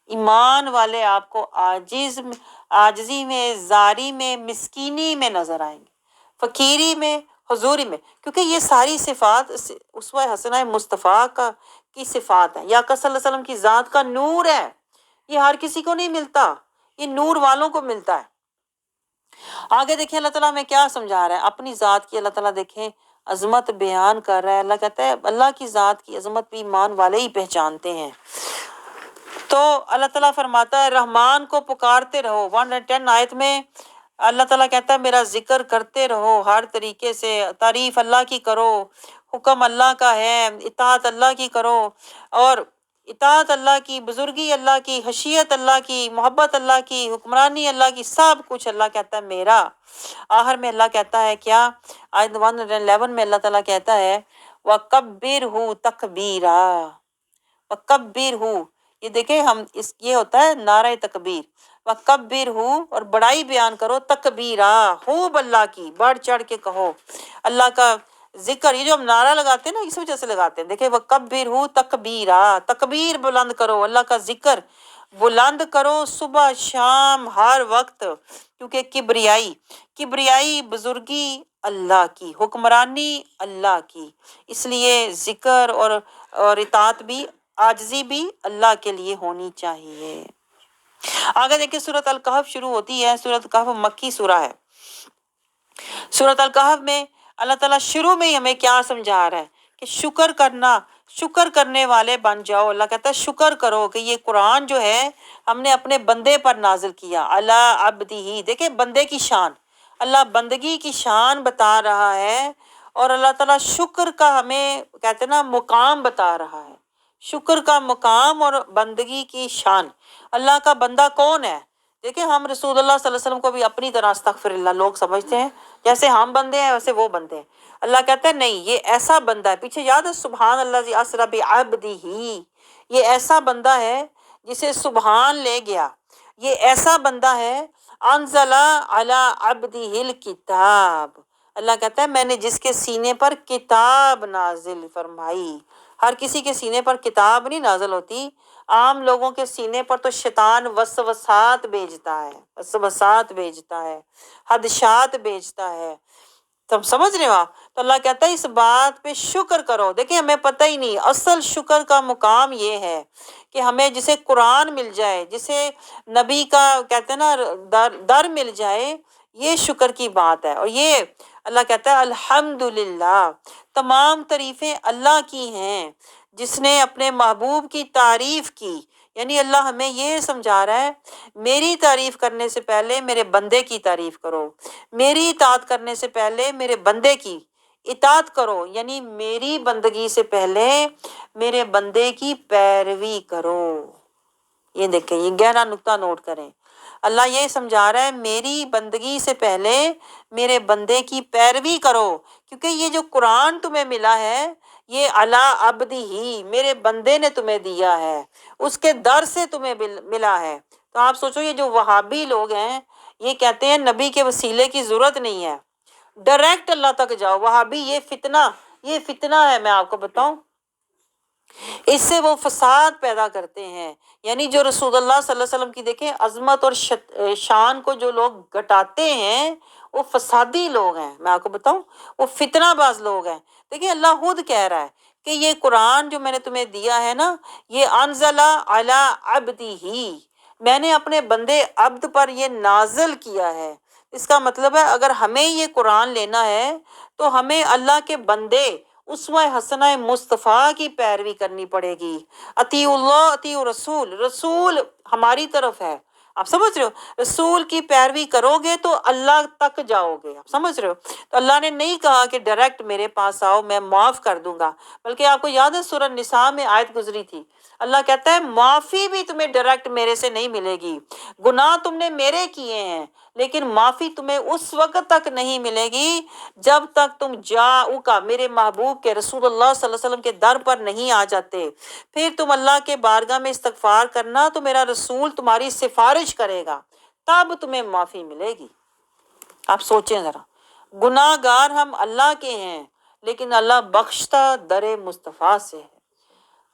ایمان والے آپ کو عاجزی میں، زاری میں، مسکینی میں نظر آئیں گے، فقیری میں، حضوری میں، کیونکہ یہ ساری صفات اسوہ حسنہ مصطفیٰ کی صفات ہیں۔ یا آقا صلی اللہ علیہ وسلم کی ذات کا نور ہے، یہ ہر کسی کو نہیں ملتا، یہ نور والوں کو ملتا ہے۔ آگے دیکھیں اللہ تعالیٰ ہمیں کیا سمجھا رہا ہے، اپنی ذات کی اللہ تعالیٰ دیکھیں عظمت بیان کر رہا ہے۔ اللہ کہتا ہے اللہ کی ذات کی عظمت بھی ایمان والے ہی پہچانتے ہیں۔ تو اللہ تعالیٰ فرماتا ہے رحمان کو پکارتے رہو، 110 آیت میں اللہ تعالیٰ کہتا ہے میرا ذکر کرتے رہو، ہر طریقے سے تعریف اللہ کی کرو، حکم اللہ کا ہے، اطاعت اللہ کی کرو، اور اطاعت اللہ کی، بزرگی اللہ کی، خشیت اللہ کی، محبت اللہ کی، حکمرانی اللہ کی، سب کچھ اللہ کہتا ہے میرا۔ آخر میں اللہ کہتا ہے کیا، آیت 111 میں اللہ تعالیٰ کہتا ہے وَكَبِّرْهُ تَكْبِيرًا، وَكَبِّرْهُ، یہ دیکھیں ہم یہ ہوتا ہے نعرہ تکبیر، وَكَبِّرْهُ، اور بڑائی بیان کرو، تکبیرا، خوب اللہ کی بڑھ چڑھ کے کہو اللہ کا ذکر۔ یہ جو ہم نعرہ لگاتے ہیں نا اس وجہ سے لگاتے ہیں، دیکھیں وَكَبِّرْهُ تَكْبِيرًا، تکبیر بلند کرو، اللہ کا ذکر بلند کرو صبح شام ہر وقت، کیونکہ کبریائی بزرگی اللہ کی، حکمرانی اللہ کی، اس لیے ذکر اور اطاعت بھی، عاجزی بھی اللہ کے لیے ہونی چاہیے۔ آگے دیکھیں سورۃ الکہف شروع ہوتی ہے، سورۃ الکہف مکی سورہ ہے۔ سورۃ الکہف میں اللہ تعالیٰ شروع میں ہی ہمیں کیا سمجھا رہا ہے کہ شکر کرنے والے بن جاؤ۔ اللہ کہتا ہے شکر کرو کہ یہ قرآن جو ہے ہم نے اپنے بندے پر نازل کیا، علی عبدہ، دیکھیں بندے کی شان، اللہ بندگی کی شان بتا رہا ہے، اور اللہ تعالیٰ شکر کا ہمیں کہتے ہیں نا مقام بتا رہا ہے، شکر کا مقام اور بندگی کی شان۔ اللہ کا بندہ کون ہے؟ دیکھیں ہم رسول اللہ صلی اللہ علیہ وسلم کو بھی اپنی طرح استغفر اللہ لوگ سمجھتے ہیں، جیسے ہم بندے ہیں ویسے وہ بندے ہیں۔ اللہ کہتا ہے نہیں، یہ ایسا بندہ ہے، پیچھے یاد ہے سبحان اللہ اسری بعبدہ، یہ ایسا بندہ ہے جسے سبحان لے گیا، یہ ایسا بندہ ہے انزل علی عبدہ الکتاب، اللہ کہتا ہے میں نے جس کے سینے پر کتاب نازل فرمائی۔ ہر کسی کے سینے پر کتاب نہیں نازل ہوتی، عام لوگوں کے سینے پر تو شیطان وسوسات بھیجتا ہے، خدشات بھیجتا ہے، تم سمجھ رہے ہو آپ؟ تو اللہ کہتا ہے اس بات پہ شکر کرو۔ دیکھیں ہمیں پتہ ہی نہیں، اصل شکر کا مقام یہ ہے کہ ہمیں جسے قرآن مل جائے، جسے نبی کا کہتے ہیں نا در مل جائے، یہ شکر کی بات ہے۔ اور یہ اللہ کہتا ہے الحمدللہ، تمام تعریفیں اللہ کی ہیں جس نے اپنے محبوب کی تعریف کی، یعنی اللہ ہمیں یہ سمجھا رہا ہے میری تعریف کرنے سے پہلے میرے بندے کی تعریف کرو، میری اطاعت کرنے سے پہلے میرے بندے کی اطاعت کرو، یعنی میری بندگی سے پہلے میرے بندے کی پیروی کرو۔ یہ دیکھیں یہ گہرا نقطہ نوٹ کریں، اللہ یہ سمجھا رہا ہے میری بندگی سے پہلے میرے بندے کی پیروی کرو، کیونکہ یہ جو قرآن تمہیں ملا ہے یہ علی عبدہ ہی، میرے بندے نے تمہیں دیا ہے، اس کے در سے تمہیں ملا ہے۔ تو آپ سوچو یہ جو وہابی لوگ ہیں یہ کہتے ہیں نبی کے وسیلے کی ضرورت نہیں ہے، ڈائریکٹ اللہ تک جاؤ۔ وہابی یہ فتنہ ہے، میں آپ کو بتاؤں، اس سے وہ فساد پیدا کرتے ہیں، یعنی جو رسول اللہ صلی اللہ علیہ وسلم کی دیکھیں عظمت اور شان کو جو لوگ گھٹاتے ہیں وہ فسادی لوگ ہیں، میں آپ کو بتاؤں وہ فتنہ باز لوگ ہیں۔ دیکھیں اللہ خود کہہ رہا ہے کہ یہ قرآن جو میں نے تمہیں دیا ہے نا، یہ انزل علی عبدہ، میں نے اپنے بندے عبد پر یہ نازل کیا ہے۔ اس کا مطلب ہے اگر ہمیں یہ قرآن لینا ہے تو ہمیں اللہ کے بندے اسوہ حسنہ مصطفیٰ کی پیروی کرنی پڑے گی۔ اطیعوا اللہ اطیعوا رسول، رسول ہماری طرف ہے، آپ سمجھ رہے ہو، رسول کی پیروی کرو گے تو اللہ تک جاؤ گے، آپ سمجھ رہے ہو۔ تو اللہ نے نہیں کہا کہ ڈائریکٹ میرے پاس آؤ میں معاف کر دوں گا، بلکہ آپ کو یاد ہے سورہ نساء میں آیت گزری تھی، اللہ کہتا ہے معافی بھی تمہیں ڈائریکٹ میرے سے نہیں ملے گی، گناہ تم نے میرے کیے ہیں لیکن معافی تمہیں اس وقت تک نہیں ملے گی جب تک تم جاؤ کا میرے محبوب کے رسول اللہ صلی اللہ علیہ وسلم کے در پر نہیں آ جاتے۔ پھر تم اللہ کے بارگاہ میں استغفار کرنا تو میرا رسول تمہاری سفارش کرے گا، تب تمہیں معافی ملے گی۔ آپ سوچیں ذرا، گناہ گار ہم اللہ کے ہیں لیکن اللہ بخشتا در مصطفیٰ سے ہے۔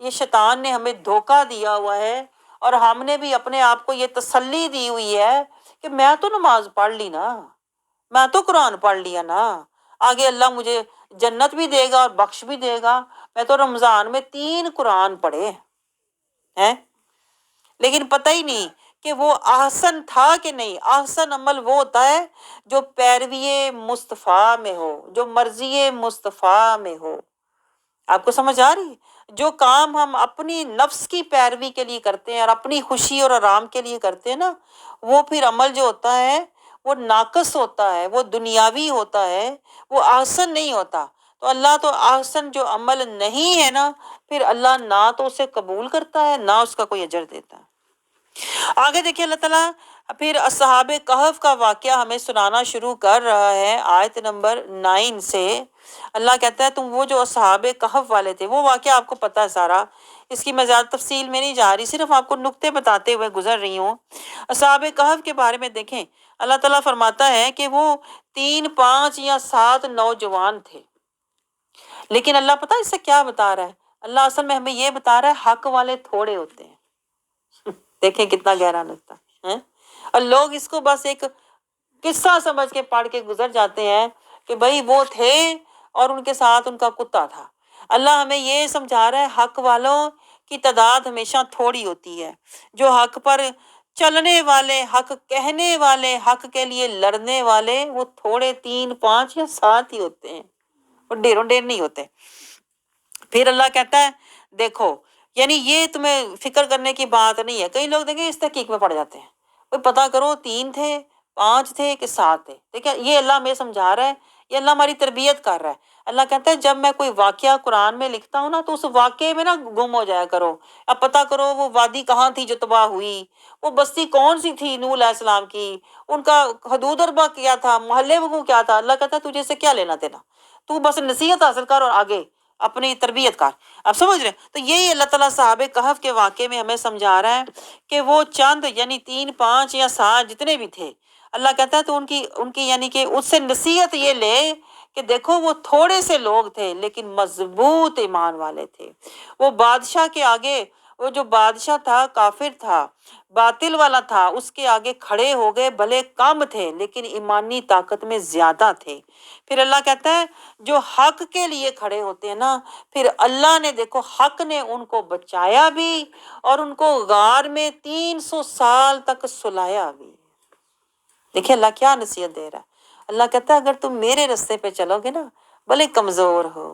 یہ شیطان نے ہمیں دھوکہ دیا ہوا ہے، اور ہم نے بھی اپنے آپ کو یہ تسلی دی ہوئی ہے کہ میں تو نماز پڑھ لی نا، میں تو قرآن پڑھ لیا نا، آگے اللہ مجھے جنت بھی دے گا اور بخش بھی دے گا، میں تو رمضان میں 3 قرآن پڑھے ہیں۔ لیکن پتہ ہی نہیں کہ وہ احسن تھا کہ نہیں۔ احسن عمل وہ ہوتا ہے جو پیروی مصطفیٰ میں ہو، جو مرضی مصطفیٰ میں ہو۔ آپ کو سمجھ آ رہی ہے؟ جو کام ہم اپنی نفس کی پیروی کے لیے کرتے ہیں اور اپنی خوشی اور آرام کے لیے کرتے ہیں نا، وہ پھر عمل جو ہوتا ہے وہ ناقص ہوتا ہے، وہ دنیاوی ہوتا ہے، وہ احسن نہیں ہوتا۔ تو اللہ تو احسن جو عمل نہیں ہے نا، پھر اللہ نہ تو اسے قبول کرتا ہے نہ اس کا کوئی اجر دیتا ہے۔ آگے دیکھیں اللہ تعالیٰ پھر اصحاب کہف کا واقعہ ہمیں سنانا شروع کر رہا ہے آیت نمبر 9 سے۔ اللہ کہتا ہے تم وہ جو اصحاب کہف والے تھے، وہ واقعہ آپ کو پتہ ہے سارا، اس کی میں زیادہ تفصیل میں نہیں جا رہی، صرف آپ کو نکتے بتاتے ہوئے گزر رہی ہوں۔ اصحاب کہف کے بارے میں دیکھیں، اللہ تعالیٰ فرماتا ہے کہ وہ 3 5 یا 7 نوجوان تھے، لیکن اللہ پتہ ہے اس سے کیا بتا رہا ہے؟ اللہ اصل میں ہمیں یہ بتا رہا ہے حق والے تھوڑے ہوتے ہیں۔ دیکھیں کتنا گہرا نکتہ ہے، اور لوگ اس کو بس ایک قصہ سمجھ کے پڑھ کے گزر جاتے ہیں کہ بھائی وہ تھے اور ان کے ساتھ ان کا کتا تھا۔ اللہ ہمیں یہ سمجھا رہا ہے حق والوں کی تعداد ہمیشہ تھوڑی ہوتی ہے، جو حق پر چلنے والے، حق کہنے والے، حق کے لیے لڑنے والے، وہ تھوڑے 3 5 یا 7 ہی ہوتے ہیں، وہ ڈیروں ڈیر نہیں ہوتے۔ پھر اللہ کہتا ہے دیکھو، یعنی یہ تمہیں فکر کرنے کی بات نہیں ہے۔ کئی لوگ دیکھیں اس تحقیق میں پڑ جاتے ہیں، کوئی پتہ کرو 3 تھے، 5 تھے کہ 7 تھے۔ دیکھیں یہ اللہ ہمیں سمجھا رہا ہے، یہ اللہ ہماری تربیت کر رہا ہے۔ اللہ کہتا ہے جب میں کوئی واقعہ قرآن میں لکھتا ہوں نا، تو اس واقعے میں نا گم ہو جایا کرو، اب پتہ کرو وہ وادی کہاں تھی جو تباہ ہوئی، وہ بستی کون سی تھی نوح علیہ السلام کی، ان کا حدود اربع کیا تھا، محلے وقوع کیا تھا۔ اللہ کہتا ہے تجھے سے کیا لینا دینا، تو بس نصیحت حاصل کر اور آگے اپنی تربیت کر۔ اب سمجھ رہے ہیں؟ تو یہی اللہ تعالیٰ صحابہ کہف کے واقعے میں ہمیں سمجھا رہا ہے کہ وہ چند یعنی 3 5 یا 7 جتنے بھی تھے، اللہ کہتا ہے تو ان کی یعنی کہ اس سے نصیحت یہ لے کہ دیکھو وہ تھوڑے سے لوگ تھے لیکن مضبوط ایمان والے تھے۔ وہ بادشاہ کے آگے، وہ جو بادشاہ تھا کافر تھا، باطل والا تھا، اس کے آگے کھڑے ہو گئے، بھلے کم تھے لیکن ایمانی طاقت میں زیادہ تھے۔ پھر اللہ کہتا ہے جو حق کے لیے کھڑے ہوتے ہیں نا، پھر اللہ نے دیکھو حق نے ان کو بچایا بھی اور ان کو غار میں 300 سال تک سلایا بھی۔ دیکھیں اللہ کیا نصیحت دے رہا ہے۔ اللہ کہتا ہے اگر تم میرے رستے پہ چلو گے نا، بھلے کمزور ہو،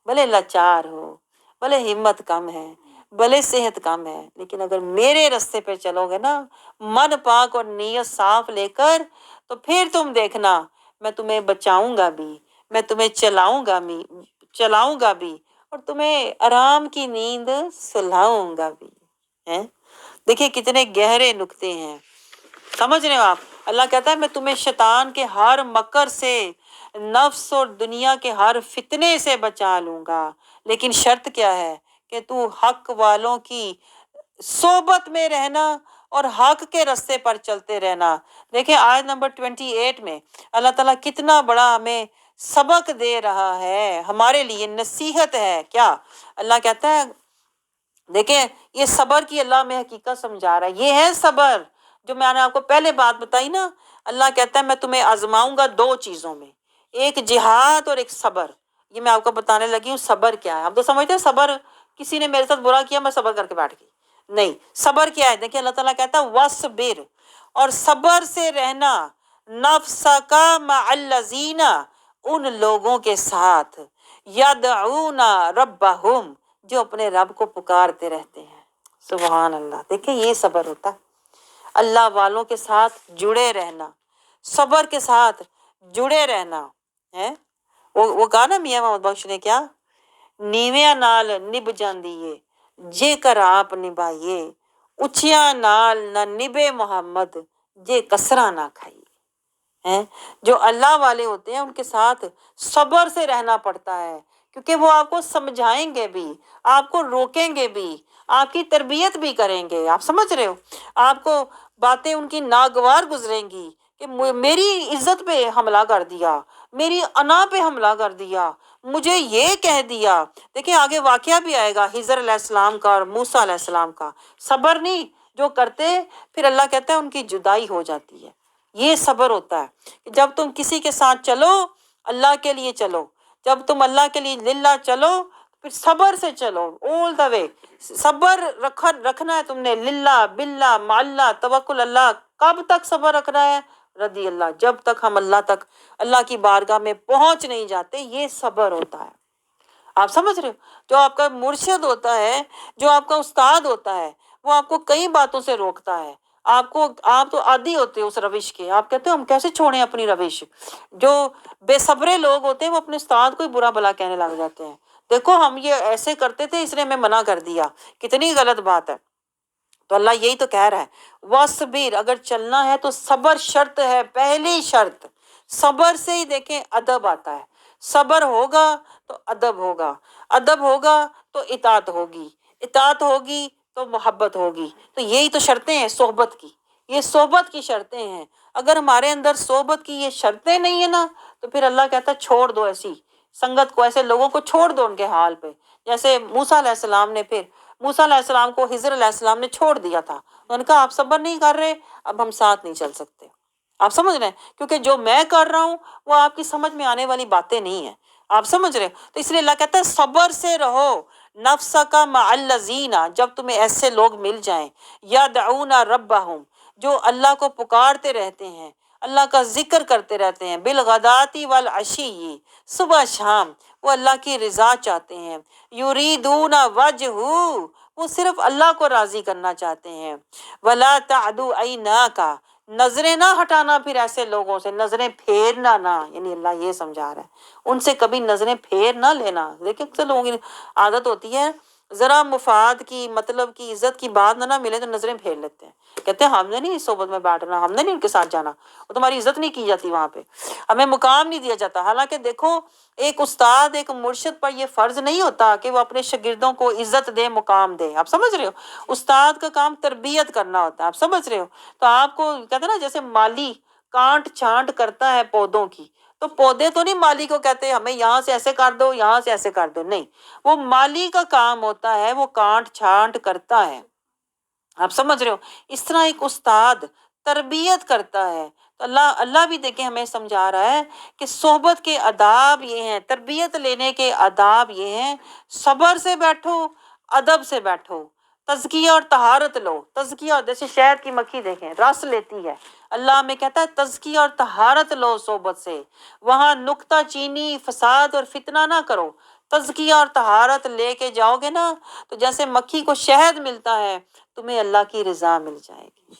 بھلے لاچار ہو، بھلے ہمت کم ہے، بھلے صحت کم ہے، لیکن اگر میرے رستے پہ چلو گے نا من پاک اور نیت صاف لے کر، تو پھر تم دیکھنا میں تمہیں بچاؤں گا بھی، میں تمہیں چلاؤں گا بھی اور تمہیں آرام کی نیند سلاؤں گا بھی۔ ہیں دیکھیں کتنے گہرے نکتے ہیں، سمجھ رہے ہو آپ؟ اللہ کہتا ہے میں تمہیں شیطان کے ہر مکر سے، نفس اور دنیا کے ہر فتنے سے بچا لوں گا، لیکن شرط کیا ہے کہ تو حق والوں کی صحبت میں رہنا اور حق کے رستے پر چلتے رہنا۔ دیکھیں آیت نمبر 28 میں اللہ تعالیٰ کتنا بڑا ہمیں سبق دے رہا ہے، ہمارے لیے نصیحت ہے۔ کیا اللہ کہتا ہے دیکھیں یہ صبر کی اللہ میں حقیقت سمجھا رہا ہے۔ یہ ہے صبر جو میں نے آپ کو پہلے بات بتائی نا، اللہ کہتا ہے میں تمہیں آزماؤں گا 2 چیزوں میں، ایک جہاد اور ایک صبر۔ یہ میں آپ کو بتانے لگی ہوں صبر کیا ہے۔ ہم تو سمجھتے ہیں صبر کسی نے میرے ساتھ برا کیا میں صبر کر کے بیٹھ گئی، نہیں، صبر کیا ہے؟ دیکھیں اللہ تعالیٰ کہتا ہے وَاصْبِرْ، اور صبر سے رہنا، نَفْسَكَ مَعَ الَّذِينَ، ان لوگوں کے ساتھ، يَدْعُونَ رَبَّهُمْ، جو اپنے رب کو پکارتے رہتے ہیں۔ سبحان اللہ، دیکھیں یہ صبر ہوتا ہے، اللہ والوں کے ساتھ جڑے رہنا، صبر کے ساتھ جڑے رہنا ہے۔ وہ کہا نا میاں محمد بخش نے کیا، نیویاں نال نب جاندیے جے کر آپ نبھائیے، اچھیاں نال نہ نبے محمد جے کسرا نہ کھائیے۔ ہیں جو اللہ والے ہوتے ہیں ان کے ساتھ صبر سے رہنا پڑتا ہے، کیونکہ وہ آپ کو سمجھائیں گے بھی، آپ کو روکیں گے بھی، آپ کی تربیت بھی کریں گے۔ آپ سمجھ رہے ہو؟ آپ کو باتیں ان کی ناگوار گزریں گی کہ میری عزت پہ حملہ کر دیا، میری انا پہ حملہ کر دیا، مجھے یہ کہہ دیا. دیکھیں آگے واقعہ بھی آئے گا خضر علیہ السلام کا اور موسیٰ علیہ السلام کا. صبر نہیں جو کرتے پھر اللہ کہتا ہے ان کی جدائی ہو جاتی ہے. یہ صبر ہوتا ہے کہ جب تم کسی کے ساتھ چلو اللہ کے لیے چلو، جب تم اللہ کے لیے للہ چلو پھر صبر سے چلو all the way. صبر رکھنا ہے تم نے للہ باللہ مع اللہ توکل اللہ. کب تک صبر رکھنا ہے؟ رضی اللہ، جب تک ہم اللہ تک اللہ کی بارگاہ میں پہنچ نہیں جاتے. یہ صبر ہوتا ہے. آپ سمجھ رہے ہو؟ جو آپ کا مرشد ہوتا ہے، جو آپ کا استاد ہوتا ہے، وہ آپ کو کئی باتوں سے روکتا ہے. آپ تو عادی ہوتے ہو اس روش کے، آپ کہتے ہو ہم کیسے چھوڑیں اپنی روش. جو بے صبرے لوگ ہوتے ہیں وہ اپنے استاد کو ہی برا بھلا کہنے لگ جاتے ہیں. دیکھو ہم یہ ایسے کرتے تھے اس نے ہمیں منع کر دیا، کتنی غلط بات ہے. تو اللہ یہی تو کہہ رہا ہے وَاصْبِرْ، اگر چلنا ہے تو صبر شرط ہے، پہلی شرط. صبر سے ہی دیکھیں ادب آتا ہے. صبر ہوگا تو ادب ہوگا، ادب ہوگا تو اطاعت ہوگی، اطاعت ہوگی تو محبت ہوگی. تو یہی تو شرطیں ہیں صحبت کی، یہ صحبت کی شرطیں ہیں. اگر ہمارے اندر صحبت کی یہ شرطیں نہیں ہیں نا تو پھر اللہ کہتا ہے چھوڑ دو ایسی سنگت کو، ایسے لوگوں کو چھوڑ دو ان کے حال پہ. جیسے موسیٰ علیہ السلام نے، پھر موسیٰ علیہ السلام کو خضر علیہ السلام نے چھوڑ دیا تھا. انہوں نے کہا آپ صبر نہیں کر رہے، اب ہم ساتھ نہیں چل سکتے. آپ سمجھ رہے ہیں؟ کیونکہ جو میں کر رہا ہوں وہ آپ کی سمجھ میں آنے والی باتیں نہیں ہیں. آپ سمجھ رہے ہیں؟ تو اس لیے اللہ کہتا ہے صبر سے رہو. نفس کا مع الذین، جب تمہیں ایسے لوگ مل جائیں یدعون ربہم، جو اللہ کو پکارتے رہتے ہیں، اللہ کا ذکر کرتے رہتے ہیں، بالغداتی والعشی، صبح شام وہ اللہ کی رضا چاہتے ہیں. یریدون وجہ، وہ صرف اللہ کو راضی کرنا چاہتے ہیں. ولا تعد عیناک، نظریں نہ ہٹانا پھر ایسے لوگوں سے، نظریں پھیرنا نہ. یعنی اللہ یہ سمجھا رہا ہے ان سے کبھی نظریں پھیر نہ لینا. دیکھیں اکثر لوگوں کی عادت ہوتی ہے ذرا مفاد کی مطلب کی عزت کی بات نہ ملے تو نظریں پھیر لیتے ہیں، کہتے ہیں ہم نے نہیں اس صحبت میں بیٹھنا، ہم نے نہیں ان کے ساتھ جانا، وہ تمہاری عزت نہیں کی جاتی وہاں پہ، ہمیں مقام نہیں دیا جاتا. حالانکہ دیکھو ایک استاد ایک مرشد پر یہ فرض نہیں ہوتا کہ وہ اپنے شاگردوں کو عزت دے، مقام دے. آپ سمجھ رہے ہو؟ استاد کا کام تربیت کرنا ہوتا ہے. آپ سمجھ رہے ہو؟ تو آپ کو کہتے ہیں نا جیسے مالی کانٹ چھانٹ کرتا ہے پودوں کی، تو پودے تو نہیں مالی کو کہتے ہمیں یہاں سے ایسے کر دو یہاں سے ایسے کر دو، نہیں، وہ مالی کا کام ہوتا ہے، وہ کانٹ چھانٹ کرتا ہے. آپ سمجھ رہے ہو؟ اس طرح ایک استاد تربیت کرتا ہے. تو اللہ بھی دیکھیں ہمیں سمجھا رہا ہے کہ صحبت کے آداب یہ ہیں، تربیت لینے کے آداب یہ ہیں. صبر سے بیٹھو، ادب سے بیٹھو، تزکیہ اور طہارت لو. تزکیہ جیسے شہد کی مکھی دیکھیں رس لیتی ہے، اللہ ہمیں کہتا ہے تزکیہ اور طہارت لو صحبت سے. وہاں نکتہ چینی فساد اور فتنہ نہ کرو. تزکیہ اور طہارت لے کے جاؤ گے نا تو جیسے مکھی کو شہد ملتا ہے تمہیں اللہ کی رضا مل جائے گی.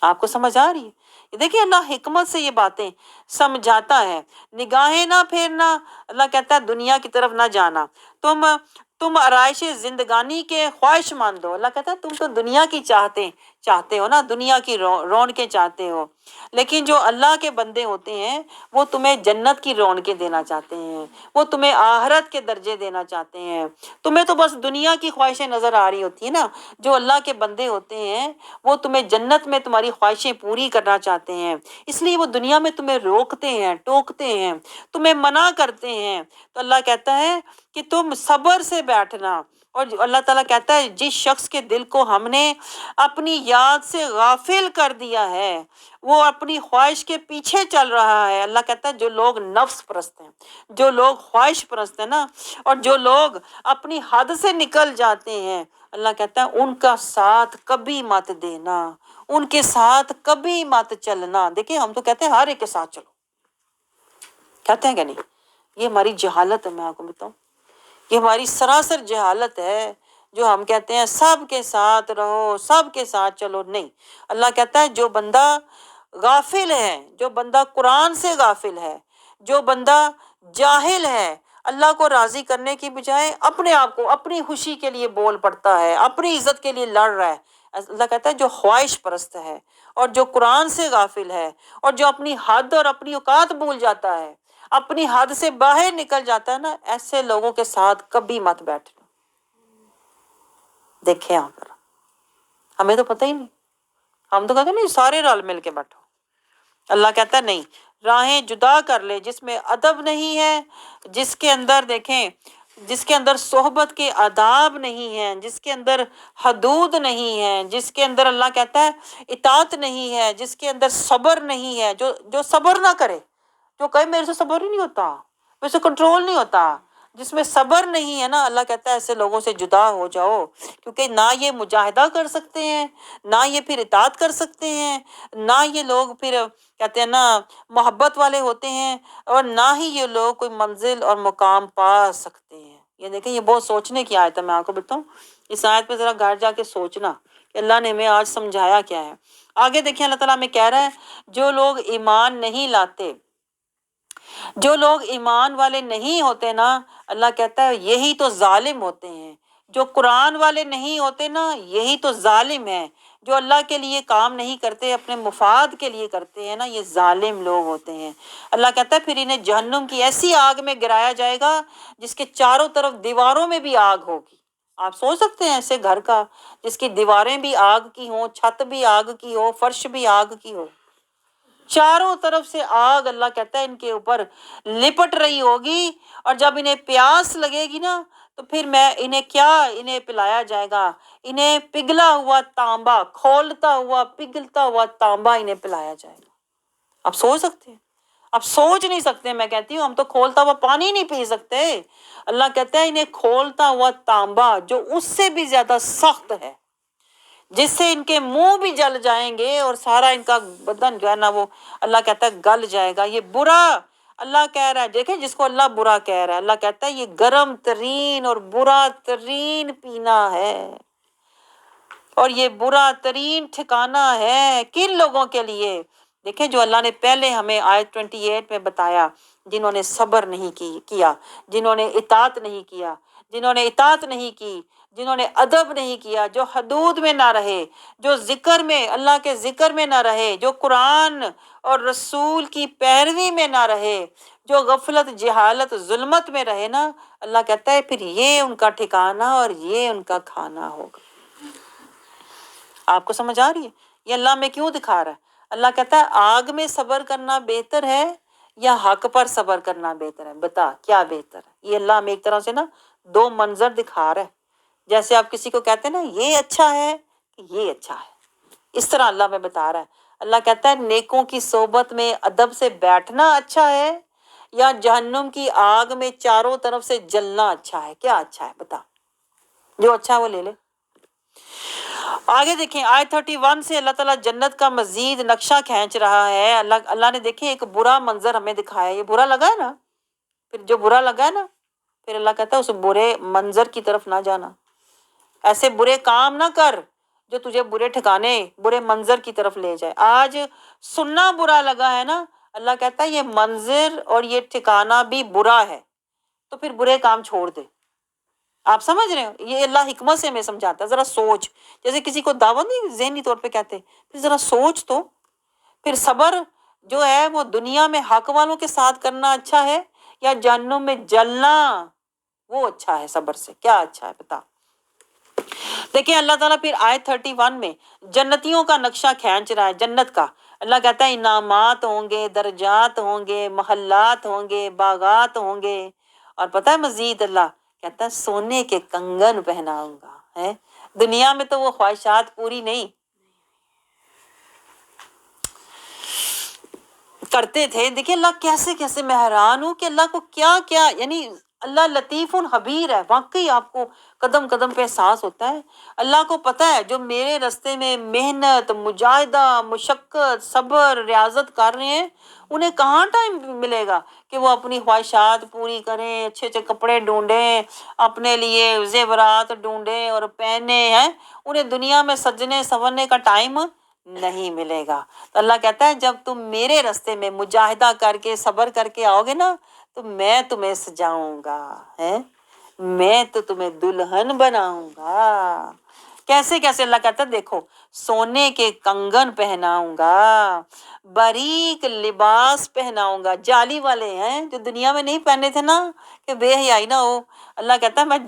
آپ کو سمجھ آ رہی ہے؟ یہ دیکھیں اللہ حکمت سے یہ باتیں سمجھاتا ہے. نگاہیں نہ پھیرنا، اللہ کہتا ہے دنیا کی طرف نہ جانا. تم آرائش زندگانی کے خواہش مند ہو. اللہ کہتا ہے تم تو دنیا کی چاہتے ہو نا، دنیا کی رونقیں چاہتے ہو. لیکن جو اللہ کے بندے ہوتے ہیں وہ تمہیں جنت کی رونقیں دینا چاہتے ہیں، وہ تمہیں آخرت کے درجے دینا چاہتے ہیں. تمہیں تو بس دنیا کی خواہشیں نظر آ رہی ہوتی ہیں نا. جو اللہ کے بندے ہوتے ہیں وہ تمہیں جنت میں تمہاری خواہشیں پوری کرنا چاہتے ہیں، اس لیے وہ دنیا میں تمہیں روکتے ہیں، ٹوکتے ہیں، تمہیں منع کرتے ہیں. تو اللہ کہتا ہے کہ تم صبر سے بیٹھنا. اور اللہ تعالیٰ کہتا ہے جس شخص کے دل کو ہم نے اپنی یاد سے غافل کر دیا ہے وہ اپنی خواہش کے پیچھے چل رہا ہے. اللہ کہتا ہے جو لوگ نفس پرست ہیں، جو لوگ خواہش پرست ہیں نا، اور جو لوگ اپنی حد سے نکل جاتے ہیں، اللہ کہتا ہے ان کا ساتھ کبھی مت دینا، ان کے ساتھ کبھی مت چلنا. دیکھیں ہم تو کہتے ہیں ہر ایک کے ساتھ چلو، کہتے ہیں کہ نہیں؟ یہ ہماری جہالت ہے. میں آپ کو بتاؤں یہ ہماری سراسر جہالت ہے جو ہم کہتے ہیں سب کے ساتھ رہو، سب کے ساتھ چلو. نہیں، اللہ کہتا ہے جو بندہ غافل ہے، جو بندہ قرآن سے غافل ہے، جو بندہ جاہل ہے، اللہ کو راضی کرنے کی بجائے اپنے آپ کو اپنی خوشی کے لیے بول پڑتا ہے، اپنی عزت کے لیے لڑ رہا ہے. اللہ کہتا ہے جو خواہش پرست ہے اور جو قرآن سے غافل ہے اور جو اپنی حد اور اپنی اوقات بھول جاتا ہے، اپنی حد سے باہر نکل جاتا ہے نا، ایسے لوگوں کے ساتھ کبھی مت بیٹھنا. دیکھیں آپ ذرا، ہمیں تو پتہ ہی نہیں، ہم تو کہتے ہیں نہیں سارے رل مل کے بیٹھو. اللہ کہتا ہے نہیں، راہیں جدا کر لے، جس میں ادب نہیں ہے، جس کے اندر دیکھیں، جس کے اندر صحبت کے آداب نہیں ہیں، جس کے اندر حدود نہیں ہیں، جس کے اندر اللہ کہتا ہے اطاعت نہیں ہے، جس کے اندر صبر نہیں ہے، جو صبر نہ کرے، جو کہے میرے سے صبر ہی نہیں ہوتا، میرے سے کنٹرول نہیں ہوتا، جس میں صبر نہیں ہے نا، اللہ کہتا ہے ایسے لوگوں سے جدا ہو جاؤ، کیونکہ نہ یہ مجاہدہ کر سکتے ہیں، نہ یہ پھر اطاعت کر سکتے ہیں، نہ یہ لوگ پھر کہتے ہیں نا محبت والے ہوتے ہیں، اور نہ ہی یہ لوگ کوئی منزل اور مقام پا سکتے ہیں۔ یہ دیکھیں، یہ بہت سوچنے کی آیت ہے، میں آپ کو بتاؤں اس آیت پہ ذرا گھر جا کے سوچنا کہ اللہ نے ہمیں آج سمجھایا کیا ہے۔ آگے دیکھیں اللہ تعالیٰ ہمیں کہہ رہا ہے جو لوگ ایمان نہیں لاتے، جو لوگ ایمان والے نہیں ہوتے نا، اللہ کہتا ہے یہی تو ظالم ہوتے ہیں۔ جو قرآن والے نہیں ہوتے نا، یہی تو ظالم ہیں۔ جو اللہ کے لیے کام نہیں کرتے، اپنے مفاد کے لیے کرتے ہیں نا، یہ ظالم لوگ ہوتے ہیں۔ اللہ کہتا ہے پھر انہیں جہنم کی ایسی آگ میں گرایا جائے گا جس کے چاروں طرف دیواروں میں بھی آگ ہوگی۔ آپ سوچ سکتے ہیں ایسے گھر کا جس کی دیواریں بھی آگ کی ہوں، چھت بھی آگ کی ہو، فرش بھی آگ کی ہو، چاروں طرف سے آگ اللہ کہتا ہے ان کے اوپر لپٹ رہی ہوگی، اور جب انہیں پیاس لگے گی نا تو پھر انہیں پلایا جائے گا، انہیں پگھلا ہوا تانبا، کھولتا ہوا پگھلتا ہوا تانبا انہیں پلایا جائے گا۔ آپ سوچ سکتے ہیں؟ آپ سوچ نہیں سکتے، میں کہتی ہوں ہم تو کھولتا ہوا پانی نہیں پی سکتے، اللہ کہتا ہے انہیں کھولتا ہوا تانبا جو اس سے بھی زیادہ سخت ہے، جس سے ان کے منہ بھی جل جائیں گے اور سارا ان کا بدن جو ہے نا وہ اللہ کہتا ہے گل جائے گا۔ یہ برا اللہ کہہ رہا ہے، دیکھیں جس کو اللہ برا کہہ رہا ہے، اللہ کہتا ہے یہ گرم ترین اور برا ترین پینا ہے، اور یہ برا ترین ٹھکانہ ہے کن لوگوں کے لیے؟ دیکھیں جو اللہ نے پہلے ہمیں آیت 28 میں بتایا، جنہوں نے صبر نہیں کیا، جنہوں نے اطاعت نہیں کیا، جنہوں نے اطاعت نہیں کی، جنہوں نے ادب نہیں کیا، جو حدود میں نہ رہے، جو ذکر میں، اللہ کے ذکر میں نہ رہے، جو قرآن اور رسول کی پیروی میں نہ رہے، جو غفلت جہالت ظلمت میں رہے نا، اللہ کہتا ہے پھر یہ ان کا ٹھکانہ اور یہ ان کا کھانا ہوگا۔ آپ کو سمجھ آ رہی ہے یہ اللہ میں کیوں دکھا رہا ہے؟ اللہ کہتا ہے آگ میں صبر کرنا بہتر ہے یا حق پر صبر کرنا بہتر ہے؟ بتا کیا بہتر ہے؟ یہ اللہ ہمیں ایک طرح سے نا دو منظر دکھا رہا ہے، جیسے آپ کسی کو کہتے ہیں نا یہ اچھا ہے کہ یہ اچھا ہے، اس طرح اللہ میں بتا رہا ہے۔ اللہ کہتا ہے نیکوں کی صحبت میں ادب سے بیٹھنا اچھا ہے یا جہنم کی آگ میں چاروں طرف سے جلنا اچھا ہے؟ کیا اچھا ہے بتا، جو اچھا ہے وہ لے لے۔ آگے دیکھیں آیت 31 سے اللہ تعالیٰ جنت کا مزید نقشہ کھینچ رہا ہے۔ اللہ نے دیکھیں ایک برا منظر ہمیں دکھایا، یہ برا لگا ہے نا، پھر جو برا لگا ہے نا، پھر اللہ کہتا ہے اس برے منظر کی طرف نہ جانا، ایسے برے کام نہ کر جو تجھے برے ٹھکانے، برے منظر کی طرف لے جائے۔ آج سننا برا لگا ہے نا، اللہ کہتا ہے یہ منظر اور یہ ٹھکانہ بھی برا ہے، تو پھر برے کام چھوڑ دے۔ آپ سمجھ رہے ہو؟ یہ اللہ حکمت سے ہمیں سمجھاتا ہے، ذرا سوچ، جیسے کسی کو دعوت نہیں ذہنی طور پہ کہتے پھر ذرا سوچ تو، پھر صبر جو ہے وہ دنیا میں حق والوں کے ساتھ کرنا اچھا ہے یا جہنم میں جلنا وہ اچھا ہے؟ صبر سے کیا اچھا ہے بتا۔ دیکھیں اللہ تعالیٰ پھر آیت 31 میں جنتیوں کا نقشہ کھینچ رہا ہے، جنت کا۔ اللہ کہتا ہے انعامات ہوں گے، درجات ہوں گے، محلات ہوں گے، باغات ہوں گے، اور پتہ ہے مزید اللہ کہتا ہے سونے کے کنگن پہناؤں گا ہے۔ دنیا میں تو وہ خواہشات پوری نہیں کرتے تھے۔ دیکھیں اللہ کیسے کیسے، میں حیران ہوں کہ اللہ کو کیا کیا، یعنی اللہ لطیف خبیر ہے، واقعی آپ کو قدم قدم پہ احساس ہوتا ہے۔ اللہ کو پتہ ہے جو میرے راستے میں محنت، مجاہدہ، مشقت، صبر، ریاضت کر رہے ہیں، انہیں کہاں ٹائم ملے گا کہ وہ اپنی خواہشات پوری کریں، اچھے اچھے کپڑے ڈھونڈیں، اپنے لیے زیورات ڈھونڈیں اور پہنے ہیں، انہیں دنیا میں سجنے سنورنے کا ٹائم نہیں ملے گا۔ تو اللہ کہتا ہے جب تم میرے راستے میں مجاہدہ کر کے صبر کر کے آؤ گے نا تو میں تمہیں سجاؤں گا، ہے میں تو تمہیں دلہن بناؤں گا، کیسے کیسے اللہ کہتا ہے دیکھو سونے کے کنگن پہناؤں گا، باریک لباس پہناؤں گا، جالی والے ہیں جو دنیا میں نہیں پہنے تھے نا کہ بے حیائی نہ ہو۔ اللہ کہتا ہے میں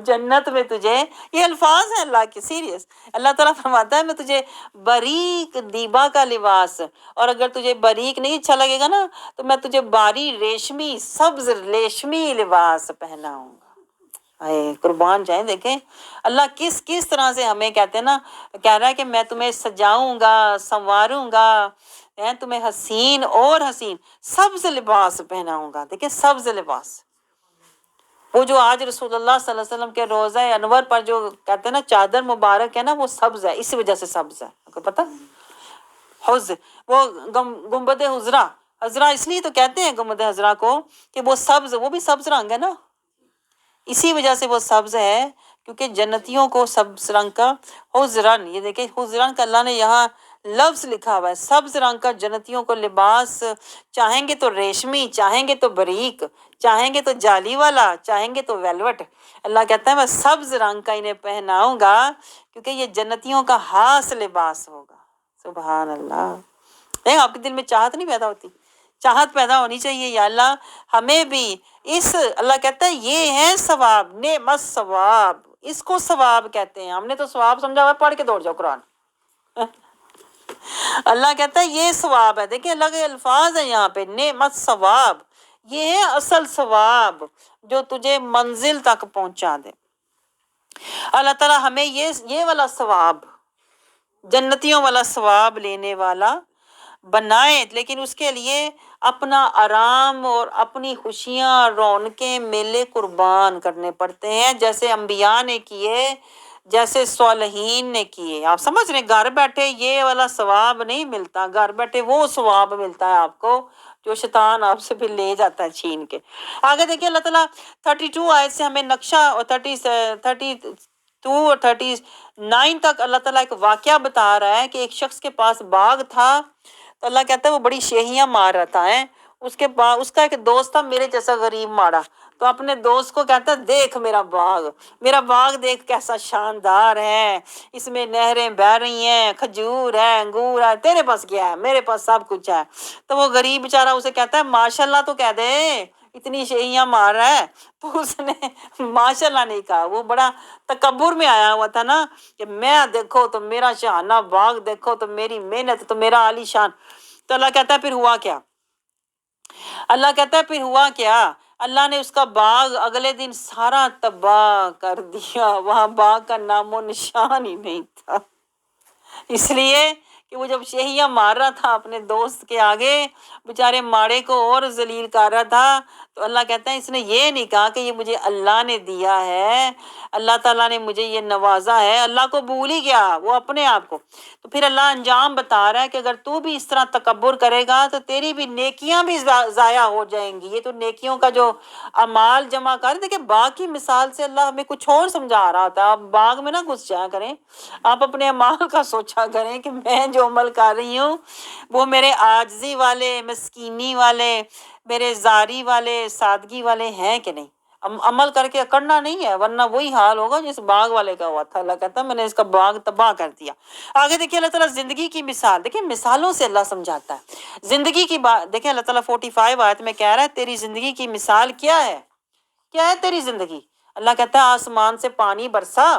جنت میں تجھے، یہ الفاظ ہیں اللہ کے سیریس، اللہ تعالیٰ فرماتا ہے میں تجھے باریک دیبا کا لباس، اور اگر تجھے باریک نہیں اچھا لگے گا نا تو میں تجھے باری ریشمی سبز ریشمی لباس پہناؤں گا۔ قربان جائیں، دیکھیں اللہ کس کس طرح سے ہمیں کہتے ہیں نا، کہہ رہا ہے کہ میں تمہیں سجاؤں گا، سنواروں گا، تمہیں حسین اور حسین سبز لباس پہناؤں گا۔ دیکھیں سبز لباس، وہ جو آج رسول اللہ صلی اللہ علیہ وسلم کے روضہ انور پر جو کہتے ہیں نا چادر مبارک ہے نا، وہ سبز ہے، اسی وجہ سے سبز ہے، آپ کو پتہ؟ حز، وہ گنبد حضرا، حضرا اس لیے تو کہتے ہیں گنبد حضرا کو کہ وہ سبز، وہ بھی سبز رنگ ہے نا، اسی وجہ سے وہ سبز ہے کیونکہ جنتیوں کو سبز رنگ کا حزرن، یہ دیکھیں حزرن کا اللہ نے یہاں لفظ لکھا ہوا ہے، سبز رنگ کا جنتیوں کو لباس، چاہیں گے تو ریشمی، چاہیں گے تو باریک، چاہیں گے تو جالی والا، چاہیں گے تو ویلوٹ۔ اللہ کہتا ہے میں سبز رنگ کا انہیں پہناؤں گا کیونکہ یہ جنتیوں کا خاص لباس ہوگا۔ سبحان اللہ، نہیں آپ کے دل میں چاہت نہیں پیدا ہوتی؟ چاہت پیدا ہونی چاہیے، یا اللہ ہمیں بھی اس، اللہ کہتا ہے یہ ہے ثواب، نعمت ثواب، اس کو ثواب کہتے ہیں۔ ہم نے تو ثواب سمجھا ہوا ہے پڑھ کے دوڑ جاؤ قرآن۔ اللہ کہتا ہے یہ ثواب ہے، دیکھیں اللہ کے الفاظ ہیں یہاں پہ، نعمت ثواب، یہ ہے اصل ثواب جو تجھے منزل تک پہنچا دے۔ اللہ تعالیٰ ہمیں یہ والا ثواب، جنتیوں والا ثواب لینے والا بنائے، لیکن اس کے لیے اپنا آرام اور اپنی خوشیاں، رونقیں، میلے قربان کرنے پڑتے ہیں، جیسے انبیاء نے کیے، جیسے صالحین نے کیے۔ آپ سمجھ رہے ہیں گھر بیٹھے یہ والا ثواب نہیں ملتا، گھر بیٹھے وہ ثواب ملتا ہے آپ کو جو شیطان آپ سے پھر لے جاتا ہے چھین کے۔ آگے دیکھیے اللہ تعالیٰ 32 آیت سے ہمیں نقشہ، اور 32 اور 39 تک اللہ تعالیٰ ایک واقعہ بتا رہا ہے کہ ایک شخص کے پاس باغ تھا، تو اللہ کہتا ہے وہ بڑی شیہیاں مار رہا تھا، اس کا ایک دوست تھا میرے جیسا غریب ماڑا، تو اپنے دوست کو کہتا ہے دیکھ میرا باغ دیکھ کیسا شاندار ہے، اس میں نہریں بہہ رہی ہیں، کھجور ہے، انگور ہے، تیرے پاس کیا ہے؟ میرے پاس سب کچھ ہے۔ تو وہ غریب بیچارہ اسے کہتا ہے ماشاءاللہ تو کہہ دے، اتنی شیہیاں مار رہا ہے۔ تو اس نے ماشاءاللہ نہیں کہا، وہ بڑا تکبر میں آیا ہوا تھا نا کہ میں دیکھو تو میرا شاہانہ باغ، دیکھو تو میری محنت، تو میرا عالی شان۔ تو اللہ کہتا ہے پھر ہوا کیا؟ اللہ نے اس کا باغ اگلے دن سارا تباہ کر دیا، وہاں باغ کا نام و نشان ہی نہیں تھا، اس لیے کہ وہ جب شیہیاں مار رہا تھا اپنے دوست کے آگے، بیچارے ماڑے کو اور ذلیل کر رہا تھا، تو اللہ کہتا ہے اس نے یہ نہیں کہا کہ یہ مجھے اللہ نے دیا ہے، اللہ تعالیٰ نے مجھے یہ نوازا ہے، اللہ کو بھول ہی گیا وہ اپنے آپ کو۔ تو پھر اللہ انجام بتا رہا ہے کہ اگر تو بھی اس طرح تکبر کرے گا تو تیری بھی نیکیاں بھی ضائع ہو جائیں گی۔ یہ تو نیکیوں کا جو اعمال جمع کر، دیکھیں باغ کی مثال سے اللہ ہمیں کچھ اور سمجھا رہا تھا۔ آپ باغ میں نہ گھس جایا کریں، آپ اپنے اعمال کا سوچا کریں کہ میں جو عمل کر رہی ہوں وہ میرے عاجزی والے، مسکینی والے، میرے زاری والے، سادگی والے ہیں کہ نہیں۔ عمل کر کے اکڑنا نہیں ہے، ورنہ وہی حال ہوگا جس باغ والے کا ہوا تھا۔ اللہ کہتا ہے میں نے اس کا باغ تباہ کر دیا۔ آگے دیکھیں اللہ تعالیٰ زندگی کی مثال، دیکھیں مثالوں سے اللہ سمجھاتا ہے زندگی کی بات۔ دیکھیں اللہ تعالیٰ 45 آیت میں کہہ رہا ہے تیری زندگی کی مثال کیا ہے؟ کیا ہے تیری زندگی؟ اللہ کہتا ہے آسمان سے پانی برسا،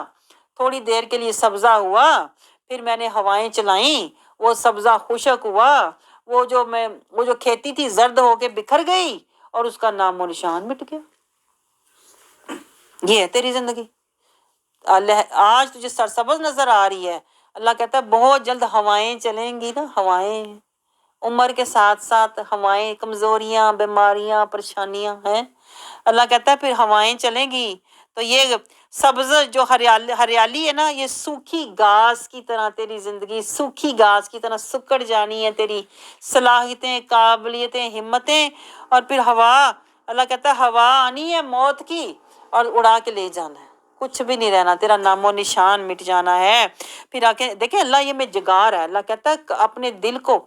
تھوڑی دیر کے لیے سبزہ ہوا، پھر میں نے ہوائیں چلائیں، وہ سبزہ خشک ہوا، وہ جو کھیتی تھی زرد ہو کے بکھر گئی اور اس کا نام و نشان مٹ گیا۔ یہ ہے تیری زندگی۔ آج تجھے سرسبز نظر آ رہی ہے، اللہ کہتا ہے بہت جلد ہوائیں چلیں گی نا، ہوائیں، عمر کے ساتھ ساتھ ہوائیں، کمزوریاں، بیماریاں، پریشانیاں ہیں۔ اللہ کہتا ہے پھر ہوائیں چلیں گی تو یہ سبز جو ہریالی ہے نا، یہ سوکھی گھاس کی طرح تیری زندگی سوکھی گھاس کی طرح سکڑ جانی ہے، تیری صلاحیتیں، قابلیتیں، ہمتیں، اور پھر ہوا، اللہ کہتا ہے ہوا آنی ہے موت کی اور اڑا کے لے جانا ہے، کچھ بھی نہیں رہنا، تیرا نام و نشان مٹ جانا ہے۔ پھر آ کے دیکھیں اللہ یہ میں جگا رہا ہے، اللہ کہتا ہے اپنے دل کو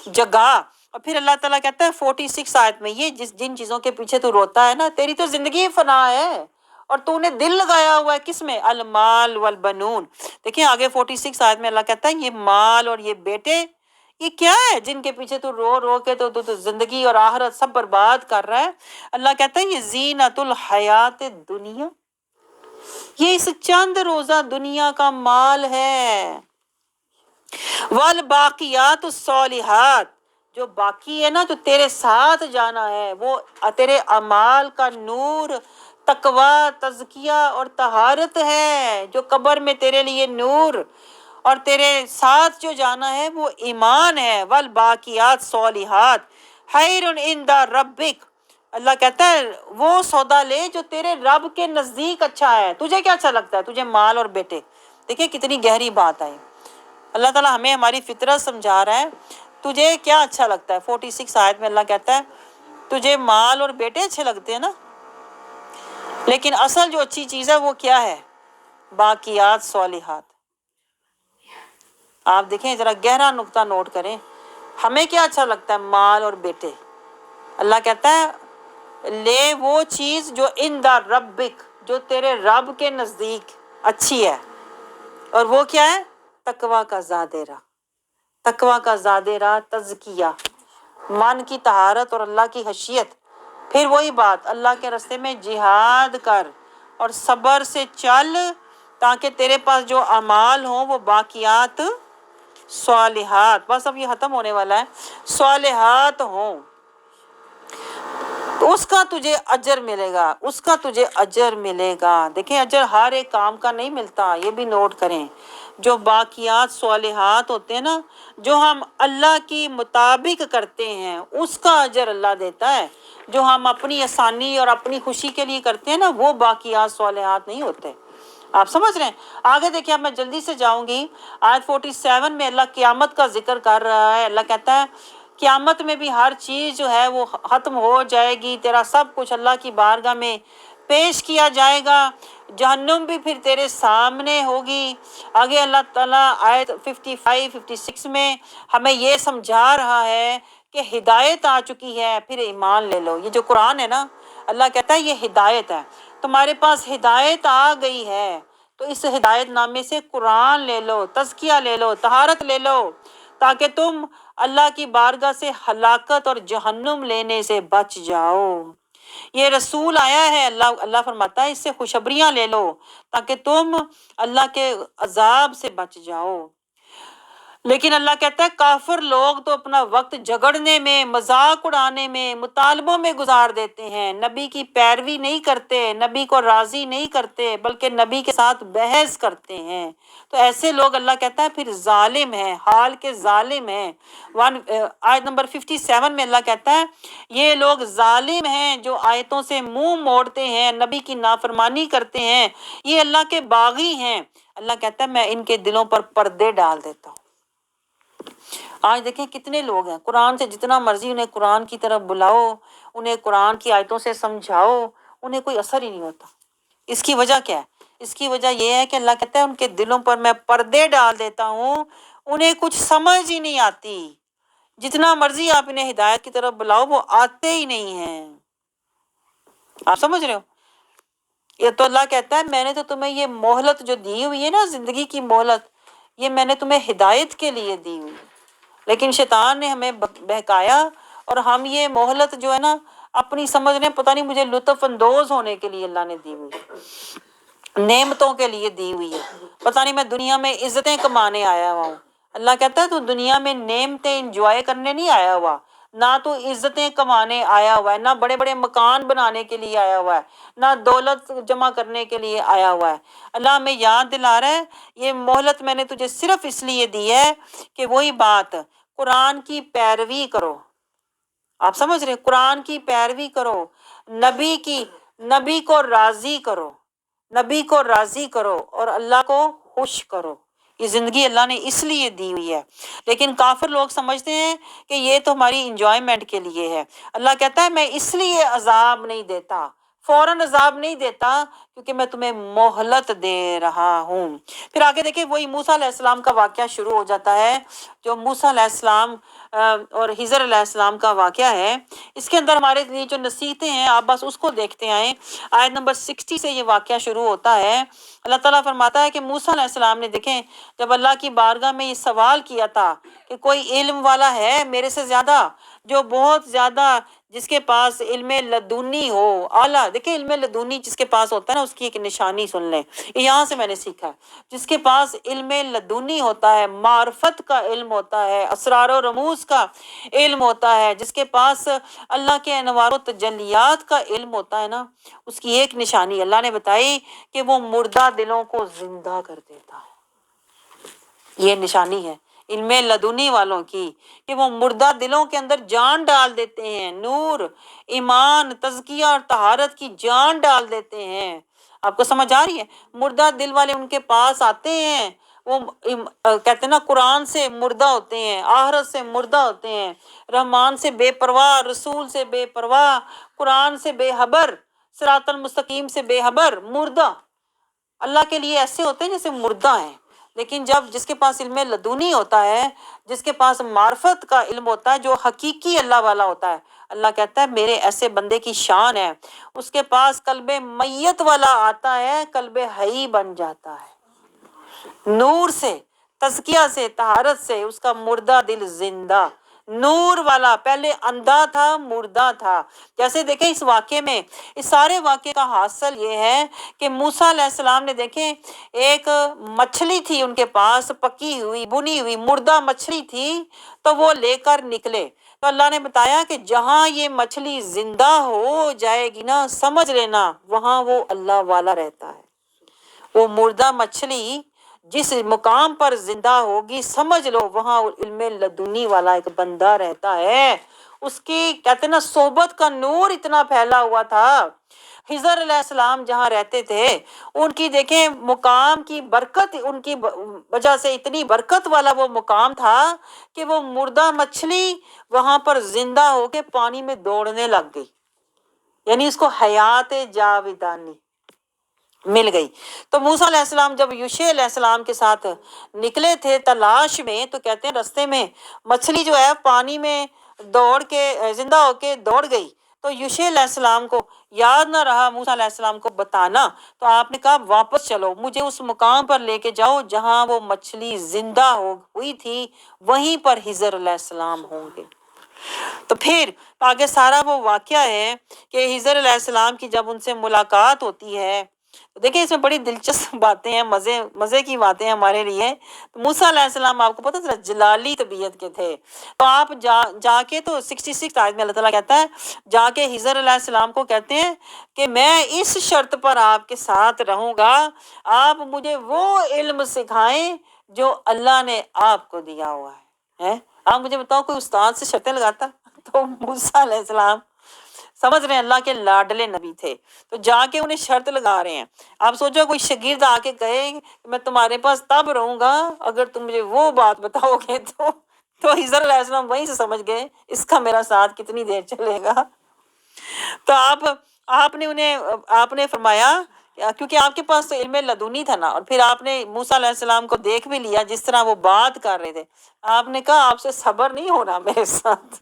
جگا۔ اور پھر اللہ تعالیٰ کہتا ہے 46 آیت میں، یہ جن چیزوں کے پیچھے تو روتا ہے نا، تیری تو زندگی فنا ہے، اور تو نے دل لگایا ہوا ہے کس میں؟ المال والبنون۔ دیکھیں آگے 46 آیت میں اللہ کہتا ہے یہ مال اور یہ بیٹے یہ کیا ہے جن کے پیچھے تو رو رو کے تو زندگی اور آخرت سب برباد کر رہا ہے۔ اللہ کہتا ہے یہ زینت الحیات دنیا، یہ اس چند روزہ دنیا کا مال ہے۔ والباقیات الصالحات، جو باقی ہے نا جو تیرے ساتھ جانا ہے وہ تیرے اعمال کا نور، تقوی، تزکیہ اور طہارت ہے، جو قبر میں تیرے لیے نور، اور تیرے ساتھ جو جانا ہے وہ ایمان ہے۔ والباقیات صالحات خیر عند ربک، اللہ کہتا ہے وہ سودا لے جو تیرے رب کے نزدیک اچھا ہے۔ تجھے کیا اچھا لگتا ہے؟ تجھے مال اور بیٹے۔ دیکھیں کتنی گہری بات ہے، اللہ تعالیٰ ہمیں ہماری فطرت سمجھا رہا ہے۔ تجھے کیا اچھا لگتا ہے؟ 46 آیت میں اللہ کہتا ہے تجھے مال اور بیٹے اچھے لگتے ہیں نا، لیکن اصل جو اچھی چیز ہے وہ کیا ہے؟ باقیات صالحات۔ آپ دیکھیں ذرا گہرا نقطہ نوٹ کریں، ہمیں کیا اچھا لگتا ہے؟ مال اور بیٹے۔ اللہ کہتا ہے لے وہ چیز جو عند ربک، جو تیرے رب کے نزدیک اچھی ہے، اور وہ کیا ہے؟ تقوی کا زادہ راہ، تقوی کا زادہ راہ، تزکیہ، من کی طہارت اور اللہ کی خشیت۔ پھر وہی بات، اللہ کے راستے میں جہاد کر اور صبر سے چل تاکہ تیرے پاس جو اعمال ہوں وہ باقیات صالحات، بس اب یہ ختم ہونے والا ہے، صالحات ہوں، تو اس کا تجھے اجر ملے گا، اس کا تجھے اجر ملے گا۔ دیکھیں اجر ہر ایک کام کا نہیں ملتا، یہ بھی نوٹ کریں۔ جو باقیات صالحات ہوتے ہیں نا، جو ہم اللہ کی مطابق کرتے ہیں اس کا اجر اللہ دیتا ہے۔ جو ہم اپنی آسانی اور اپنی خوشی کے لیے کرتے ہیں نا وہ باقیات صالحات نہیں ہوتے۔ آپ سمجھ رہے ہیں؟ آگے دیکھیں، اب میں جلدی سے جاؤں گی۔ آیت 47 میں اللہ قیامت کا ذکر کر رہا ہے۔ اللہ کہتا ہے قیامت میں بھی ہر چیز جو ہے وہ ختم ہو جائے گی، تیرا سب کچھ اللہ کی بارگاہ میں پیش کیا جائے گا، جہنم بھی پھر تیرے سامنے ہوگی۔ آگے اللہ تعالیٰ آیت 55 56 میں ہمیں یہ سمجھا رہا ہے کہ ہدایت آ چکی ہے، پھر ایمان لے لو۔ یہ جو قرآن ہے نا، اللہ کہتا ہے یہ ہدایت ہے، تمہارے پاس ہدایت آ گئی ہے تو اس ہدایت نامے سے قرآن لے لو، تزکیہ لے لو، طہارت لے لو، تاکہ تم اللہ کی بارگاہ سے ہلاکت اور جہنم لینے سے بچ جاؤ۔ یہ رسول آیا ہے، اللہ فرماتا ہے اس سے خوشخبریاں لے لو تاکہ تم اللہ کے عذاب سے بچ جاؤ۔ لیکن اللہ کہتا ہے کافر لوگ تو اپنا وقت جھگڑنے میں، مذاق اڑانے میں، مطالبوں میں گزار دیتے ہیں، نبی کی پیروی نہیں کرتے، نبی کو راضی نہیں کرتے بلکہ نبی کے ساتھ بحث کرتے ہیں۔ تو ایسے لوگ اللہ کہتا ہے پھر ظالم ہیں، حال کے ظالم ہیں۔ آیت نمبر 57 میں اللہ کہتا ہے یہ لوگ ظالم ہیں جو آیتوں سے منہ موڑتے ہیں، نبی کی نافرمانی کرتے ہیں، یہ اللہ کے باغی ہیں۔ اللہ کہتا ہے میں ان کے دلوں پر پردے ڈال دیتا ہوں۔ آج دیکھیں کتنے لوگ ہیں، قرآن سے جتنا مرضی انہیں قرآن کی طرف بلاؤ، انہیں قرآن کی آیتوں سے سمجھاؤ، انہیں کوئی اثر ہی نہیں ہوتا۔ اس کی وجہ کیا ہے؟ اس کی وجہ یہ ہے کہ اللہ کہتا ہے ان کے دلوں پر میں پردے ڈال دیتا ہوں، انہیں کچھ سمجھ ہی نہیں آتی، جتنا مرضی آپ انہیں ہدایت کی طرف بلاؤ وہ آتے ہی نہیں ہیں۔ آپ سمجھ رہے ہو؟ یہ تو اللہ کہتا ہے میں نے تو تمہیں یہ مہلت جو دی ہوئی ہے نا، زندگی کی مہلت، یہ میں نے تمہیں ہدایت کے لیے دی ہوئی ہے، لیکن شیطان نے ہمیں بہکایا اور ہم یہ مہلت جو ہے نا اپنی سمجھ رہے ہیں پتہ نہیں مجھے لطف اندوز ہونے کے لیے اللہ نے دی ہوئی ہے، نعمتوں کے لیے دی ہوئی ہے، پتہ نہیں میں دنیا میں عزتیں کمانے آیا ہوا ہوں۔ اللہ کہتا ہے تو دنیا میں نعمتیں انجوائے کرنے نہیں آیا ہوا، نہ تو عزتیں کمانے آیا ہوا ہے، نہ بڑے بڑے مکان بنانے کے لیے آیا ہوا ہے، نہ دولت جمع کرنے کے لیے آیا ہوا ہے۔ اللہ ہمیں یاد دلا رہا ہے یہ مہلت میں نے تجھے صرف اس لیے دی ہے کہ وہی بات قرآن کی پیروی کرو۔ آپ سمجھ رہے؟ قرآن کی پیروی کرو، نبی کو راضی کرو، نبی کو راضی کرو اور اللہ کو خوش کرو۔ یہ زندگی اللہ نے اس لیے دی ہوئی ہے، لیکن کافر لوگ سمجھتے ہیں کہ یہ تو ہماری انجوائمنٹ کے لیے ہے۔ اللہ کہتا ہے میں اس لیے عذاب نہیں دیتا، فوراً عذاب نہیں دیتا کیونکہ میں تمہیں مہلت دے رہا ہوں۔ پھر آگے دیکھیں وہی موسیٰ علیہ السلام کا واقعہ شروع ہو جاتا ہے، جو موسیٰ علیہ السلام اور خضر علیہ السلام کا واقعہ ہے۔ اس کے اندر ہمارے لیے جو نصیحتیں ہیں آپ بس اس کو دیکھتے آئیں۔ آیت نمبر 60 سے یہ واقعہ شروع ہوتا ہے۔ اللہ تعالیٰ فرماتا ہے کہ موسیٰ علیہ السلام نے دیکھیں جب اللہ کی بارگاہ میں یہ سوال کیا تھا کہ کوئی علم والا ہے میرے سے زیادہ، جو بہت زیادہ، جس کے پاس علم لدنی ہو اعلیٰ۔ دیکھیں علم لدنی جس کے پاس ہوتا ہے نا اس کی ایک نشانی سن لیں، یہ یہاں سے میں نے سیکھا ہے۔ جس کے پاس علم لدنی ہوتا ہے، معرفت کا علم ہوتا ہے، اسرار و رموز کا علم ہوتا ہے، جس کے پاس اللہ کے انوار و تجلیات کا علم ہوتا ہے نا، اس کی ایک نشانی اللہ نے بتائی کہ وہ مردہ دلوں کو زندہ کر دیتا ہے۔ یہ نشانی ہے علم لدنی والوں کی کہ وہ مردہ دلوں کے اندر جان ڈال دیتے ہیں، نور، ایمان، تزکیہ اور طہارت کی جان ڈال دیتے ہیں۔ آپ کو سمجھ آ رہی ہے؟ مردہ دل والے ان کے پاس آتے ہیں، وہ کہتے ہیں نا قرآن سے مردہ ہوتے ہیں، آخرت سے مردہ ہوتے ہیں، رحمان سے بے پرواہ، رسول سے بے پرواہ، قرآن سے بے خبر، صراط المستقیم سے بے خبر، مردہ اللہ کے لیے ایسے ہوتے ہیں جیسے مردہ ہیں۔ لیکن جب جس کے پاس علم لدنی ہوتا ہے، جس کے پاس معرفت کا علم ہوتا ہے، جو حقیقی اللہ والا ہوتا ہے، اللہ کہتا ہے میرے ایسے بندے کی شان ہے، اس کے پاس قلب میت والا آتا ہے، قلب حی بن جاتا ہے، نور سے، تزکیہ سے، طہارت سے، اس کا مردہ دل زندہ، نور والا، پہلے اندھا تھا، مردہ تھا۔ جیسے دیکھیں اس واقعے میں، اس سارے واقعے کا حاصل یہ ہے کہ موسیٰ علیہ السلام نے دیکھیں ایک مچھلی تھی ان کے پاس، پکی ہوئی، بنی ہوئی، مردہ مچھلی تھی، تو وہ لے کر نکلے۔ تو اللہ نے بتایا کہ جہاں یہ مچھلی زندہ ہو جائے گی نا، سمجھ لینا وہاں وہ اللہ والا رہتا ہے۔ وہ مردہ مچھلی جس مقام پر زندہ ہوگی، سمجھ لو وہاں علم لدنی والا ایک بندہ رہتا ہے۔ اس کی کہتے ہیں نا صحبت کا نور اتنا پھیلا ہوا تھا۔ خضر علیہ السلام جہاں رہتے تھے ان کی دیکھیں مقام کی برکت، ان کی وجہ سے اتنی برکت والا وہ مقام تھا کہ وہ مردہ مچھلی وہاں پر زندہ ہو کے پانی میں دوڑنے لگ گئی، یعنی اس کو حیات جاودانی مل گئی۔ تو موسیٰ علیہ السلام جب یوشع علیہ السلام کے ساتھ نکلے تھے تلاش میں، تو کہتے ہیں رستے میں مچھلی جو ہے پانی میں دوڑ کے زندہ ہو کے دوڑ گئی، تو یوشع علیہ السلام کو یاد نہ رہا موسیٰ علیہ السلام کو بتانا، تو آپ نے کہا واپس چلو، مجھے اس مقام پر لے کے جاؤ جہاں وہ مچھلی زندہ ہوئی تھی، وہیں پر خضر علیہ السلام ہوں گے۔ تو پھر آگے سارا وہ واقعہ ہے کہ خضر علیہ السلام کی جب ان سے ملاقات ہوتی ہے، تو دیکھیں اس میں بڑی دلچسپ باتیں ہیں، مزے کی باتیں ہیں ہمارے لیے۔ تو موسیٰ علیہ السلام آپ کو پتہ چلا جلالی طبیعت کے تھے، تو آپ جا کے تو 66 آیت میں اللہ تعالیٰ کہتا ہے جا کے خضر علیہ السلام کو کہتے ہیں کہ میں اس شرط پر آپ کے ساتھ رہوں گا، آپ مجھے وہ علم سکھائیں جو اللہ نے آپ کو دیا ہوا ہے۔ آپ مجھے بتاؤ کوئی استاد سے شرطیں لگاتا؟ تو موسیٰ علیہ السلام سمجھ رہے ہیں اللہ کے لاڈلے نبی تھے، تو جا کے انہیں شرط لگا رہے ہیں۔ آپ سوچو کوئی شاگرد آ کے کہے کہ میں تمہارے پاس تب رہوں گا اگر تم مجھے وہ بات بتاؤ گے، تو خضر علیہ السلام وہیں سے سمجھ گئے اس کا میرا ساتھ کتنی دیر چلے گا۔ تو آپ نے فرمایا کیونکہ آپ کے پاس تو علم لدنی تھا نا، اور پھر آپ نے موسیٰ علیہ السلام کو دیکھ بھی لیا جس طرح وہ بات کر رہے تھے، آپ نے کہا آپ سے صبر نہیں ہونا میرے ساتھ۔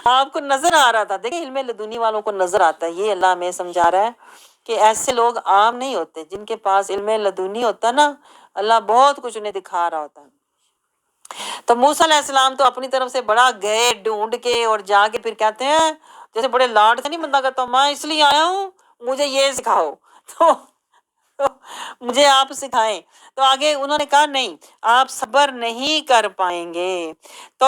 آپ کو نظر آ رہا تھا، دیکھیں علم لدنی والوں کو نظر آتا ہے، یہ اللہ ہمیں سمجھا رہا ہے کہ ایسے لوگ عام نہیں ہوتے، جن کے پاس علم لدنی ہوتا نا اللہ بہت کچھ انہیں دکھا رہا ہوتا ہے۔ تو موسیٰ علیہ السلام تو اپنی طرف سے بڑا گئے ڈھونڈ کے، اور جا کے پھر کہتے ہیں جیسے بڑے لاڈ سے نہیں بندہ کہتا میں اس لیے آیا ہوں مجھے یہ سکھاؤ، تو مجھے آپ سکھائیں۔ تو آگے انہوں نے کہا نہیں آپ صبر نہیں کر پائیں گے، تو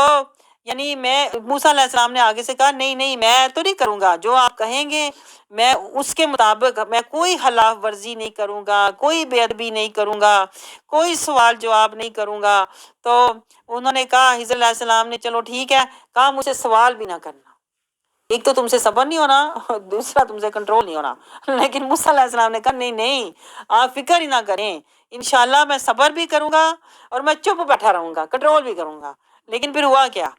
یعنی موسیٰ علیہ السلام نے آگے سے کہا نہیں میں تو نہیں کروں گا، جو آپ کہیں گے میں اس کے مطابق، میں کوئی خلاف ورزی نہیں کروں گا، کوئی بے ادبی نہیں کروں گا، کوئی سوال جواب نہیں کروں گا۔ تو انہوں نے کہا خضر علیہ السلام نے چلو ٹھیک ہے، کہا مجھے سوال بھی نہ کرنا، ایک تو تم سے صبر نہیں ہونا اور دوسرا تم سے کنٹرول نہیں ہونا۔ لیکن موسیٰ علیہ السلام نے کہا نہیں آپ فکر ہی نہ کریں، انشاءاللہ میں صبر بھی کروں گا اور میں چپ بیٹھا رہوں گا، کنٹرول بھی کروں گا۔ لیکن پھر ہوا کیا،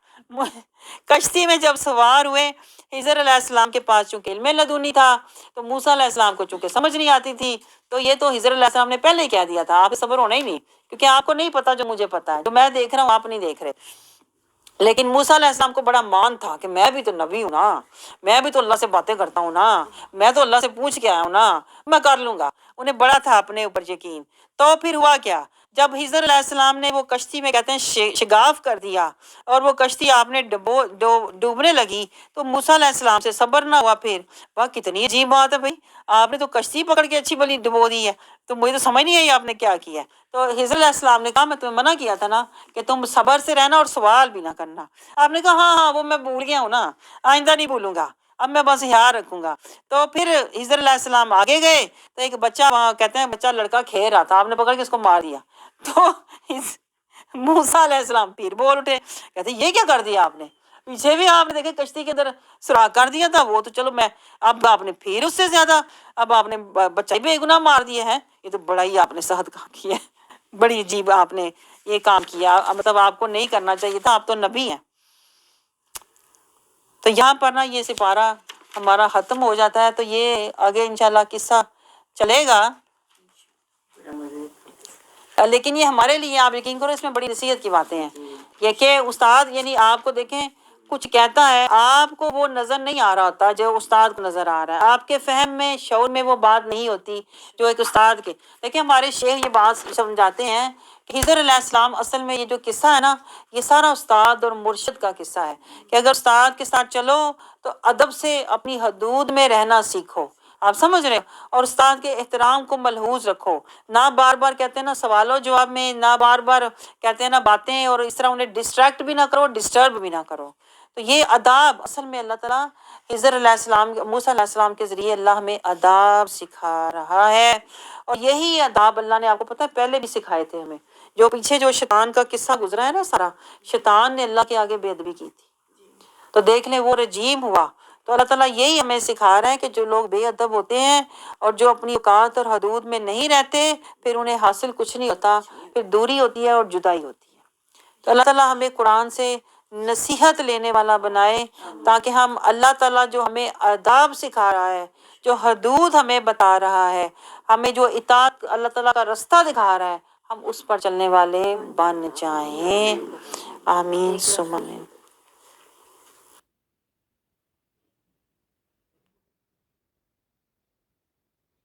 کشتی میں جب سوار ہوئے خضر علیہ السلام کے پاس چونکہ علم لدنی تھا تو موسیٰ علیہ السلام کو چونکہ سمجھ نہیں آتی تھی، تو یہ تو خضر علیہ السلام نے پہلے ہی کہہ دیا تھا آپ صبر ہونا ہی نہیں، کیونکہ آپ کو نہیں پتا جو مجھے پتا ہے، جو میں دیکھ رہا ہوں آپ نہیں دیکھ رہے۔ لیکن موسیٰ علیہ السلام کو بڑا مان تھا کہ میں بھی تو نبی ہوں نا، میں بھی تو اللہ سے باتیں کرتا ہوں نا، میں تو اللہ سے پوچھ کے آیا ہوں نا، میں کر لوں گا۔ انہیں بڑا تھا اپنے اوپر یقین۔ تو پھر ہوا کیا، جب خضر علیہ السلام نے وہ کشتی میں کہتے ہیں شگاف کر دیا اور وہ کشتی آپ نے ڈوبنے لگی، تو موسیٰ علیہ السلام سے صبر نہ ہوا۔ پھر واہ کتنی عجیب بات ہے بھائی، آپ نے تو کشتی پکڑ کے اچھی بلی ڈبو دی ہے، تو مجھے تو سمجھ نہیں آئی آپ نے کیا کیا ہے۔ تو خضر علیہ السلام نے کہا میں تمہیں منع کیا تھا نا کہ تم صبر سے رہنا اور سوال بھی نہ کرنا۔ آپ نے کہا ہاں ہاں وہ میں بھول گیا ہوں نا، آئندہ نہیں بھولوں گا، اب میں بس خیال رکھوں گا۔ تو پھر خضر علیہ السلام آگے گئے تو ایک بچہ وہاں کہتے ہیں بچہ لڑکا کھیل رہا تھا، آپ نے پکڑ کے اس کو مار دیا۔ تو موسیٰ علیہ السلام پھر بول اٹھے، کہتے یہ کیا کر دیا آپ نے، پیچھے بھی آپ نے دیکھے کشتی کے اندر سوراخ کر دیا تھا، وہ تو چلو میں، اب آپ نے پھر اس سے زیادہ اب آپ نے بچہ بے گناہ مار دیا ہے، یہ تو بڑا ہی آپ نے سخت کام کیا ہے، بڑی عجیب آپ نے یہ کام کیا، مطلب آپ کو نہیں کرنا چاہیے تھا، آپ تو نبی ہیں۔ تو یہاں پر نا یہ سپارہ ہمارا ختم ہو جاتا ہے، تو یہ آگے انشاءاللہ قصہ چلے گا، لیکن یہ ہمارے لیے آپ یقین کرو اس میں بڑی نصیحت کی باتیں ہیں، یہ کہ استاد یعنی آپ کو دیکھیں کچھ کہتا ہے، آپ کو وہ نظر نہیں آ رہا ہوتا جو استاد کو نظر آ رہا ہے، آپ کے فہم میں شعور میں وہ بات نہیں ہوتی جو ایک استاد کے۔ دیکھیں ہمارے شیخ یہ بات سمجھاتے ہیں کہ خضر علیہ السلام اصل میں یہ جو قصہ ہے نا، یہ سارا استاد اور مرشد کا قصہ ہے کہ اگر استاد کے ساتھ چلو تو ادب سے اپنی حدود میں رہنا سیکھو، آپ سمجھ رہے ہیں، اور استاد کے احترام کو ملحوظ رکھو، نہ بار بار کہتے ہیں نا سوال و جواب میں، نہ بار بار کہتے ہیں نا باتیں، اور اس طرح انہیں ڈسٹریکٹ بھی نہ کرو، ڈسٹرب بھی نہ کرو۔ تو یہ آداب اصل میں اللہ تعالیٰ خضر علیہ السلام موسیٰ علیہ السلام کے ذریعے اللہ ہمیں آداب سکھا رہا ہے، اور یہی آداب اللہ نے آپ کو پتہ ہے پہلے بھی سکھائے تھے ہمیں، جو پیچھے جو شیطان کا قصہ گزرا ہے نا سارا، شیطان نے اللہ کے آگے بے ادبی کی تھی، تو دیکھ لیں وہ رجیم ہوا۔ تو اللہ تعالیٰ یہی ہمیں سکھا رہا ہے کہ جو لوگ بے ادب ہوتے ہیں اور جو اپنی اوقات اور حدود میں نہیں رہتے، پھر انہیں حاصل کچھ نہیں ہوتا، پھر دوری ہوتی ہے اور جدائی ہوتی ہے۔ تو اللہ تعالیٰ ہمیں قرآن سے نصیحت لینے والا بنائے، تاکہ ہم اللہ تعالیٰ جو ہمیں آداب سکھا رہا ہے، جو حدود ہمیں بتا رہا ہے، ہمیں جو اطاعت اللہ تعالیٰ کا رستہ دکھا رہا ہے، ہم اس پر چلنے والے بن جائیں۔ آمین ثم آمین۔